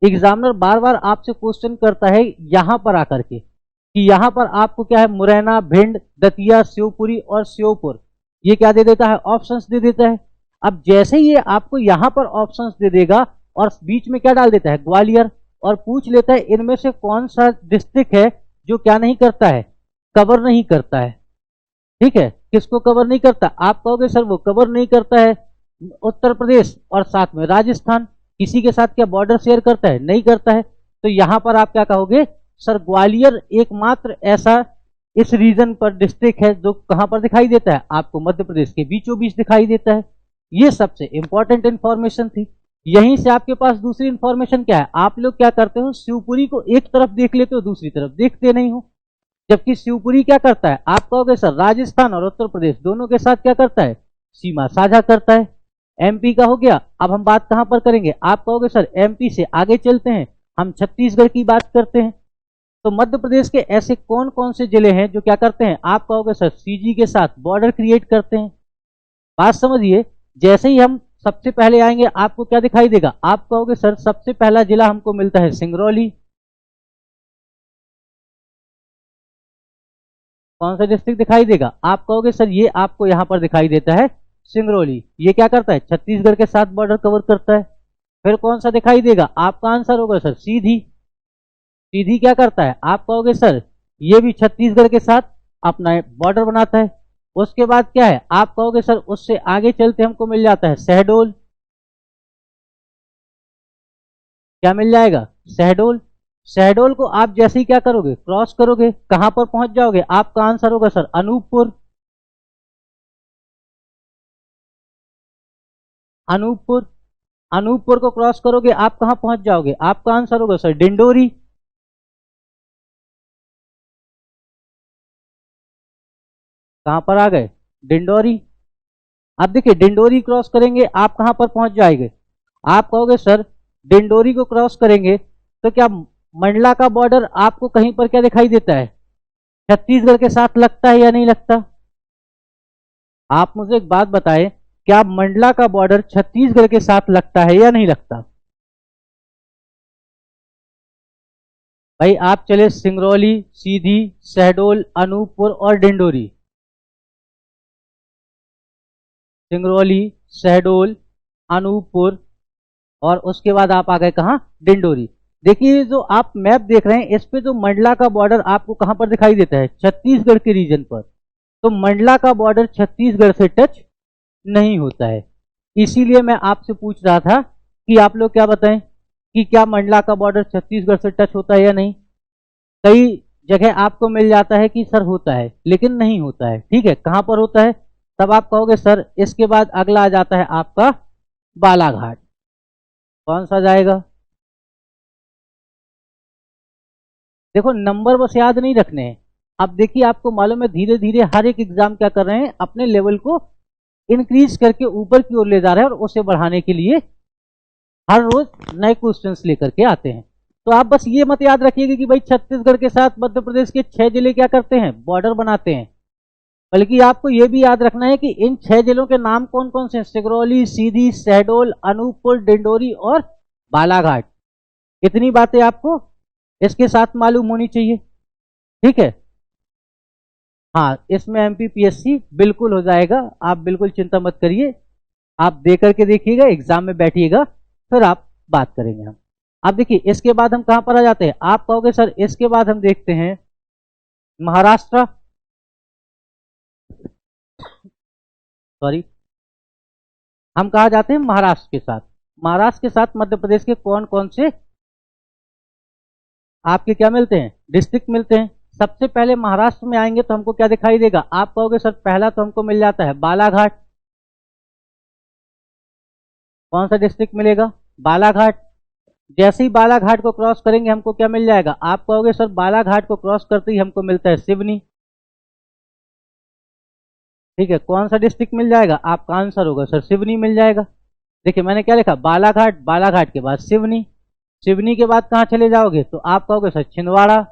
एग्जामिनर बार बार आपसे क्वेश्चन करता है यहां पर आकर के कि यहां पर आपको क्या है, मुरैना, भिंड, दतिया, शिवपुरी और श्योपुर, ये क्या दे देता है, ऑप्शंस दे देता है। अब जैसे ही ये आपको यहां पर ऑप्शंस दे देगा और बीच में क्या डाल देता है ग्वालियर, और पूछ लेता है इनमें से कौन सा डिस्ट्रिक्ट है जो क्या नहीं करता है, कवर नहीं करता है। ठीक है, किसको कवर नहीं करता, आप कहोगे सर वो कवर नहीं करता है, उत्तर प्रदेश और साथ में राजस्थान किसी के साथ क्या बॉर्डर शेयर करता है? नहीं करता है। तो यहां पर आप क्या कहोगे? सर ग्वालियर एकमात्र ऐसा इस रीजन पर डिस्ट्रिक्ट है जो कहां पर दिखाई देता है? आपको मध्य प्रदेश के बीचों बीच दिखाई देता है। ये सबसे इंपॉर्टेंट इंफॉर्मेशन थी। यहीं से आपके पास दूसरी इंफॉर्मेशन क्या है? आप लोग क्या करते हो? शिवपुरी को एक तरफ देख लेते हो, दूसरी तरफ देखते नहीं हो। जबकि शिवपुरी क्या करता है? आप कहोगे सर राजस्थान और उत्तर प्रदेश दोनों के साथ क्या करता है? सीमा साझा करता है। एमपी का हो गया। अब हम बात कहां पर करेंगे? आप कहोगे सर एमपी से आगे चलते हैं, हम छत्तीसगढ़ की बात करते हैं। तो मध्य प्रदेश के ऐसे कौन कौन से जिले हैं जो क्या करते हैं? आप कहोगे सर सीजी के साथ बॉर्डर क्रिएट करते हैं। बात समझिए, जैसे ही हम सबसे पहले आएंगे आपको क्या दिखाई देगा? आप कहोगे सर सबसे पहला जिला हमको मिलता है सिंगरौली। कौन सा डिस्ट्रिक्ट दिखाई देगा? आप कहोगे सर ये आपको यहां पर दिखाई देता है सिंगरौली। ये क्या करता है? छत्तीसगढ़ के साथ बॉर्डर कवर करता है। फिर कौन सा दिखाई देगा? आपका आंसर होगा सर सीधी। सीधी क्या करता है? आप कहोगे सर ये भी छत्तीसगढ़ के साथ अपना बॉर्डर बनाता है। उसके बाद क्या है? आप कहोगे सर उससे आगे चलते हमको मिल जाता है शहडोल। क्या मिल जाएगा? शहडोल। शहडोल को आप जैसे ही क्या करोगे? क्रॉस करोगे, कहां पर पहुंच जाओगे? आपका आंसर होगा सर अनूपपुर। अनूपपुर। अनूपपुर को क्रॉस करोगे आप कहां पहुंच जाओगे? आपका आंसर होगा सर डिंडोरी। कहां पर आ गए? डिंडोरी। अब देखिए डिंडोरी क्रॉस करेंगे आप कहां पर पहुंच जाएंगे? आप कहोगे सर डिंडोरी को क्रॉस करेंगे तो क्या मंडला का बॉर्डर आपको कहीं पर क्या दिखाई देता है? छत्तीसगढ़ के साथ लगता है या नहीं लगता? आप मुझे एक बात बताएं, क्या मंडला का बॉर्डर छत्तीसगढ़ के साथ लगता है या नहीं लगता? भाई आप चले सिंगरौली, सीधी, शहडोल, अनूपपुर और डिंडोरी। सिंगरौली, शहडोल, अनूपपुर और उसके बाद आप आ गए कहां? डिंडोरी। देखिए जो आप मैप देख रहे हैं इस पे जो मंडला का बॉर्डर आपको कहां पर दिखाई देता है? छत्तीसगढ़ के रीजन पर। तो मंडला का बॉर्डर छत्तीसगढ़ से टच नहीं होता है। इसीलिए मैं आपसे पूछ रहा था कि आप लोग क्या बताएं कि क्या मंडला का बॉर्डर छत्तीसगढ़ से टच होता है या नहीं। कई जगह आपको मिल जाता है कि सर होता है, लेकिन नहीं होता है। ठीक है, कहां पर होता है? तब आप कहोगे सर इसके बाद अगला आ जाता है आपका बालाघाट। कौन सा जाएगा? देखो नंबर बस याद नहीं रखने हैं। अब देखिए आपको मालूम है धीरे धीरे हर एक एग्जाम क्या कर रहे हैं? अपने लेवल को इंक्रीज करके ऊपर की ओर ले जा रहे हैं और उसे बढ़ाने के लिए हर रोज नए क्वेश्चंस लेकर के आते हैं। तो आप बस ये मत याद रखिएगा कि भाई छत्तीसगढ़ के साथ मध्य प्रदेश के 6 जिले क्या करते हैं? बॉर्डर बनाते हैं। बल्कि आपको यह भी याद रखना है कि इन 6 जिलों के नाम कौन कौन से हैं? सिंगरौली, सीधी, शहडोल, अनूपपुर, डिंडोरी और बालाघाट। इतनी बातें आपको इसके साथ मालूम होनी चाहिए। ठीक है, हाँ इसमें एमपीपीएससी बिल्कुल हो जाएगा, आप बिल्कुल चिंता मत करिए। आप दे करके देखिएगा, एग्जाम में बैठिएगा, फिर आप बात करेंगे हम। अब देखिए इसके बाद हम कहां पर आ जाते हैं? आप कहोगे सर इसके बाद हम देखते हैं महाराष्ट्र। सॉरी, हम कहा जाते हैं महाराष्ट्र के साथ। महाराष्ट्र के साथ मध्य प्रदेश के कौन कौन से आपके क्या मिलते हैं? डिस्ट्रिक्ट मिलते हैं। सबसे पहले महाराष्ट्र में आएंगे तो हमको क्या दिखाई देगा? आप कहोगे सर पहला तो हमको मिल जाता है बालाघाट। कौन सा डिस्ट्रिक्ट मिलेगा? बालाघाट। जैसे ही बालाघाट को क्रॉस करेंगे हमको क्या मिल जाएगा? आप कहोगे सर बालाघाट को क्रॉस करते ही हमको मिलता है सिवनी। ठीक है, कौन सा डिस्ट्रिक्ट मिल जाएगा? आपका आंसर होगा सर सिवनी मिल जाएगा। देखिए मैंने क्या लिखा? बालाघाट, बालाघाट के बाद सिवनी, सिवनी के बाद कहां चले जाओगे? तो आप कहोगे सर छिंदवाड़ा।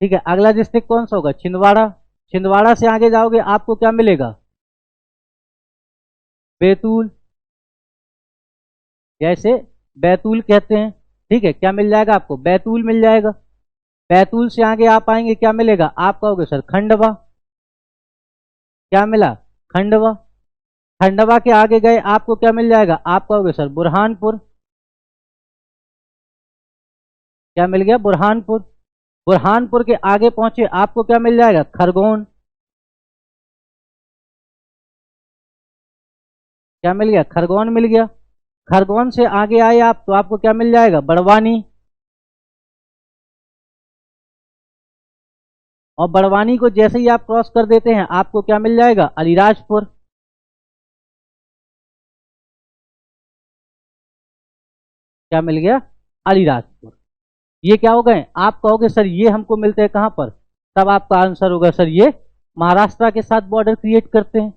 ठीक है, अगला डिस्ट्रिक्ट कौन सा होगा? छिंदवाड़ा। छिंदवाड़ा से आगे जाओगे आपको क्या मिलेगा? बैतूल, जैसे बैतूल कहते हैं। ठीक है, क्या मिल जाएगा आपको? बैतूल मिल जाएगा। बैतूल से आगे आप आएंगे क्या मिलेगा? आप कहोगे सर खंडवा। क्या मिला? खंडवा। खंडवा के आगे गए आपको क्या मिल जाएगा? आप कहोगे सर बुरहानपुर। क्या मिल गया? बुरहानपुर। बुरहानपुर के आगे पहुंचे आपको क्या मिल जाएगा? खरगोन। क्या मिल गया? खरगोन मिल गया। खरगोन से आगे आए आप तो आपको क्या मिल जाएगा? बड़वानी। और बड़वानी को जैसे ही आप क्रॉस कर देते हैं आपको क्या मिल जाएगा? अलीराजपुर। क्या मिल गया? अलीराजपुर। ये क्या हो गए? आप कहोगे सर ये हमको मिलते हैं कहां पर, तब आपका आंसर होगा सर ये महाराष्ट्र के साथ बॉर्डर क्रिएट करते हैं।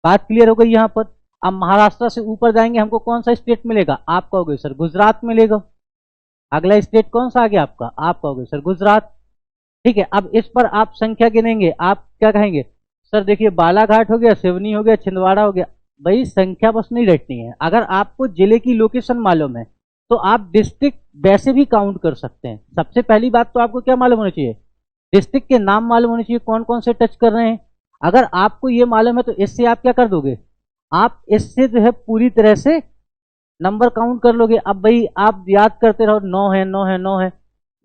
बात क्लियर हो गई यहां पर। अब महाराष्ट्र से ऊपर जाएंगे हमको कौन सा स्टेट मिलेगा? आप कहोगे सर गुजरात मिलेगा। अगला स्टेट कौन सा आ गया आपका? आप कहोगे सर गुजरात। ठीक है, अब इस पर आप संख्या गिनेंगे, आप क्या कहेंगे? सर देखिए बालाघाट हो गया, सिवनी हो गया, छिंदवाड़ा हो गया। भाई संख्या बस नहीं रटनी है, अगर आपको जिले की लोकेशन मालूम है तो आप डिस्ट्रिक्ट वैसे भी काउंट कर सकते हैं। सबसे पहली बात तो आपको क्या मालूम होनी चाहिए? डिस्ट्रिक्ट के नाम मालूम होने चाहिए, कौन कौन से टच कर रहे हैं। अगर आपको ये मालूम है तो इससे आप क्या कर दोगे? आप इससे जो है पूरी तरह से नंबर काउंट कर लोगे। अब भाई आप याद करते रहो 9 है 9 है 9 है,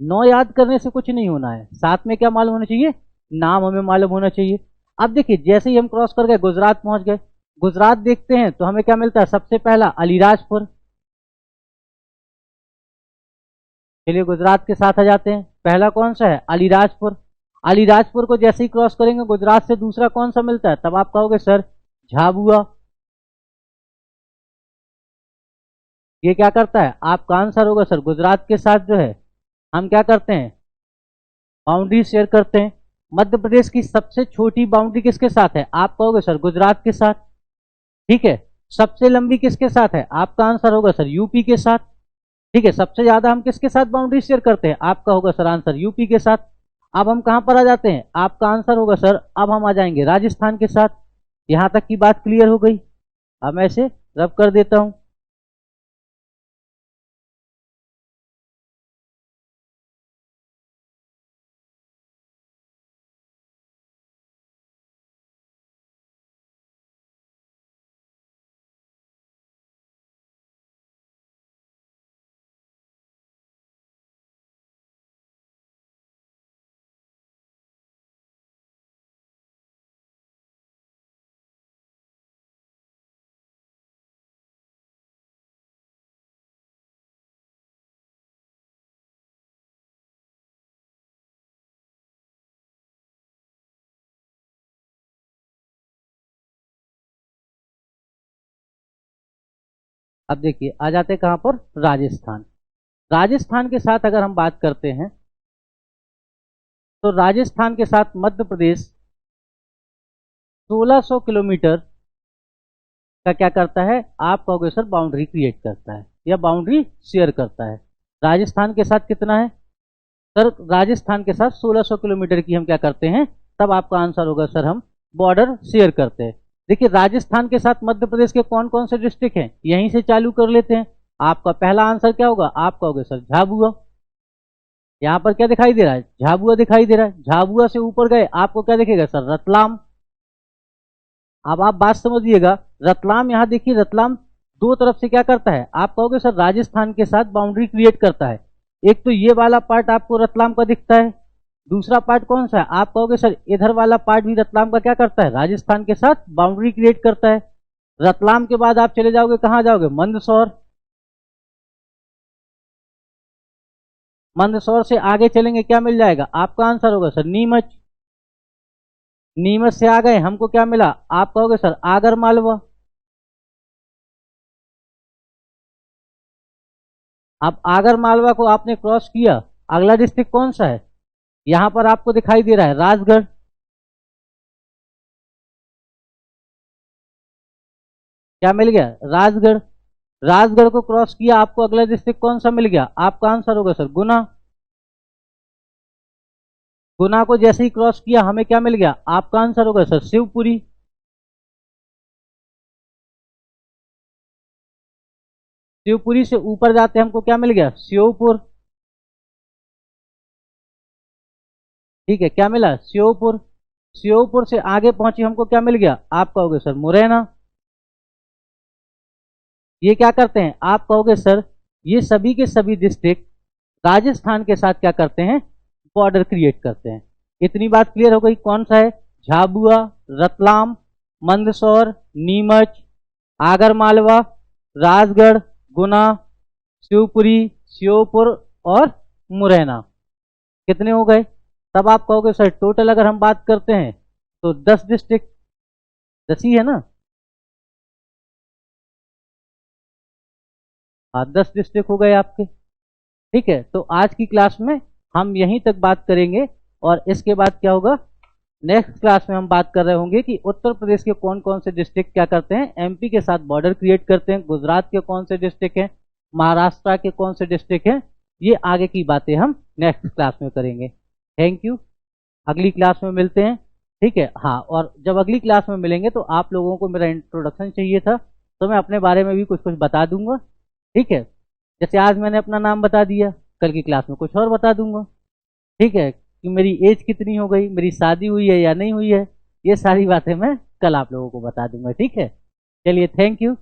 9 याद करने से कुछ नहीं होना है, साथ में क्या मालूम होना चाहिए? नाम हमें मालूम होना चाहिए। अब देखिए जैसे ही हम क्रॉस कर गए गुजरात पहुंच गए, गुजरात देखते हैं तो हमें क्या मिलता है? सबसे पहला अलीराजपुर। चलिए गुजरात के साथ आ जाते हैं, पहला कौन सा है? अलीराजपुर। अलीराजपुर को जैसे ही क्रॉस करेंगे गुजरात से दूसरा कौन सा मिलता है? तब आप कहोगे सर झाबुआ। ये क्या करता है? आपका आंसर होगा सर गुजरात के साथ जो है हम क्या करते हैं? बाउंड्री शेयर करते हैं। मध्य प्रदेश की सबसे छोटी बाउंड्री किसके साथ है? आप कहोगे सर गुजरात के साथ। ठीक है, सबसे लंबी किसके साथ है? आपका आंसर होगा सर यूपी के साथ। ठीक है, सबसे ज्यादा हम किसके साथ बाउंड्री शेयर करते हैं? आपका होगा सर आंसर यूपी के साथ। अब हम कहां पर आ जाते हैं? आपका आंसर होगा सर, अब हम आ जाएंगे राजस्थान के साथ। यहां तक की बात क्लियर हो गई। अब मैं इसे रब कर देता हूं। अब देखिए आ जाते हैं कहां पर? राजस्थान। राजस्थान के साथ अगर हम बात करते हैं तो राजस्थान के साथ मध्य प्रदेश 1600 किलोमीटर का क्या करता है? आप कहोगे सर बाउंड्री क्रिएट करता है या बाउंड्री शेयर करता है। राजस्थान के साथ कितना है सर? राजस्थान के साथ 1600 किलोमीटर की हम क्या करते हैं? तब आपका आंसर होगा सर हम बॉर्डर शेयर करते हैं। देखिए राजस्थान के साथ मध्य प्रदेश के कौन कौन से डिस्ट्रिक्ट हैं, यहीं से चालू कर लेते हैं। आपका पहला आंसर क्या होगा? आप कहोगे सर झाबुआ। यहां पर क्या दिखाई दे रहा है? झाबुआ दिखाई दे रहा है। झाबुआ से ऊपर गए आपको क्या दिखेगा सर? रतलाम। अब आप बात समझिएगा, रतलाम यहां देखिए, रतलाम दो तरफ से क्या करता है? आप कहोगे सर राजस्थान के साथ बाउंड्री क्रिएट करता है। एक तो ये वाला पार्ट आपको रतलाम का दिखता है, दूसरा पार्ट कौन सा है? आप कहोगे सर इधर वाला पार्ट भी रतलाम का क्या करता है? राजस्थान के साथ बाउंड्री क्रिएट करता है। रतलाम के बाद आप चले जाओगे कहां जाओगे? मंदसौर। मंदसौर से आगे चलेंगे क्या मिल जाएगा? आपका आंसर होगा सर नीमच। नीमच से आ गए हमको क्या मिला? आप कहोगे सर आगर मालवा। अब आगर मालवा को आपने क्रॉस किया, अगला डिस्ट्रिक्ट कौन सा है? यहां पर आपको दिखाई दे रहा है राजगढ़। क्या मिल गया? राजगढ़। राजगढ़ को क्रॉस किया, आपको अगला डिस्ट्रिक्ट कौन सा मिल गया? आपका आंसर होगा सर गुना। गुना को जैसे ही क्रॉस किया हमें क्या मिल गया? आपका आंसर होगा सर शिवपुरी। शिवपुरी से ऊपर जाते हमको क्या मिल गया? श्योपुर। ठीक है, क्या मिला? श्योपुर। श्योपुर से आगे पहुंची हमको क्या मिल गया? आप कहोगे सर मुरैना। ये क्या करते हैं? आप कहोगे सर ये सभी के सभी डिस्ट्रिक्ट राजस्थान के साथ क्या करते हैं? बॉर्डर क्रिएट करते हैं। इतनी बात क्लियर हो गई। कौन सा है? झाबुआ, रतलाम, मंदसौर, नीमच, आगर मालवा, राजगढ़, गुना, शिवपुरी, श्योपुर और मुरैना। कितने हो गए? तब आप कहोगे सर टोटल अगर हम बात करते हैं तो 10 डिस्ट्रिक्ट, 10 ही है ना? हाँ, 10 डिस्ट्रिक्ट हो गए आपके। ठीक है, तो आज की क्लास में हम यहीं तक बात करेंगे और इसके बाद क्या होगा, नेक्स्ट क्लास में हम बात कर रहे होंगे कि उत्तर प्रदेश के कौन कौन से डिस्ट्रिक्ट क्या करते हैं, एमपी के साथ बॉर्डर क्रिएट करते हैं, गुजरात के कौन से डिस्ट्रिक्ट हैं, महाराष्ट्र के कौन से डिस्ट्रिक्ट हैं। ये आगे की बातें हम नेक्स्ट क्लास में करेंगे। थैंक यू, अगली क्लास में मिलते हैं। ठीक है, हाँ, और जब अगली क्लास में मिलेंगे तो आप लोगों को मेरा इंट्रोडक्शन चाहिए था, तो मैं अपने बारे में भी कुछ कुछ बता दूंगा। ठीक है, जैसे आज मैंने अपना नाम बता दिया, कल की क्लास में कुछ और बता दूंगा। ठीक है, कि मेरी एज कितनी हो गई, मेरी शादी हुई है या नहीं हुई है, ये सारी बातें मैं कल आप लोगों को बता दूंगा। ठीक है, चलिए, थैंक यू।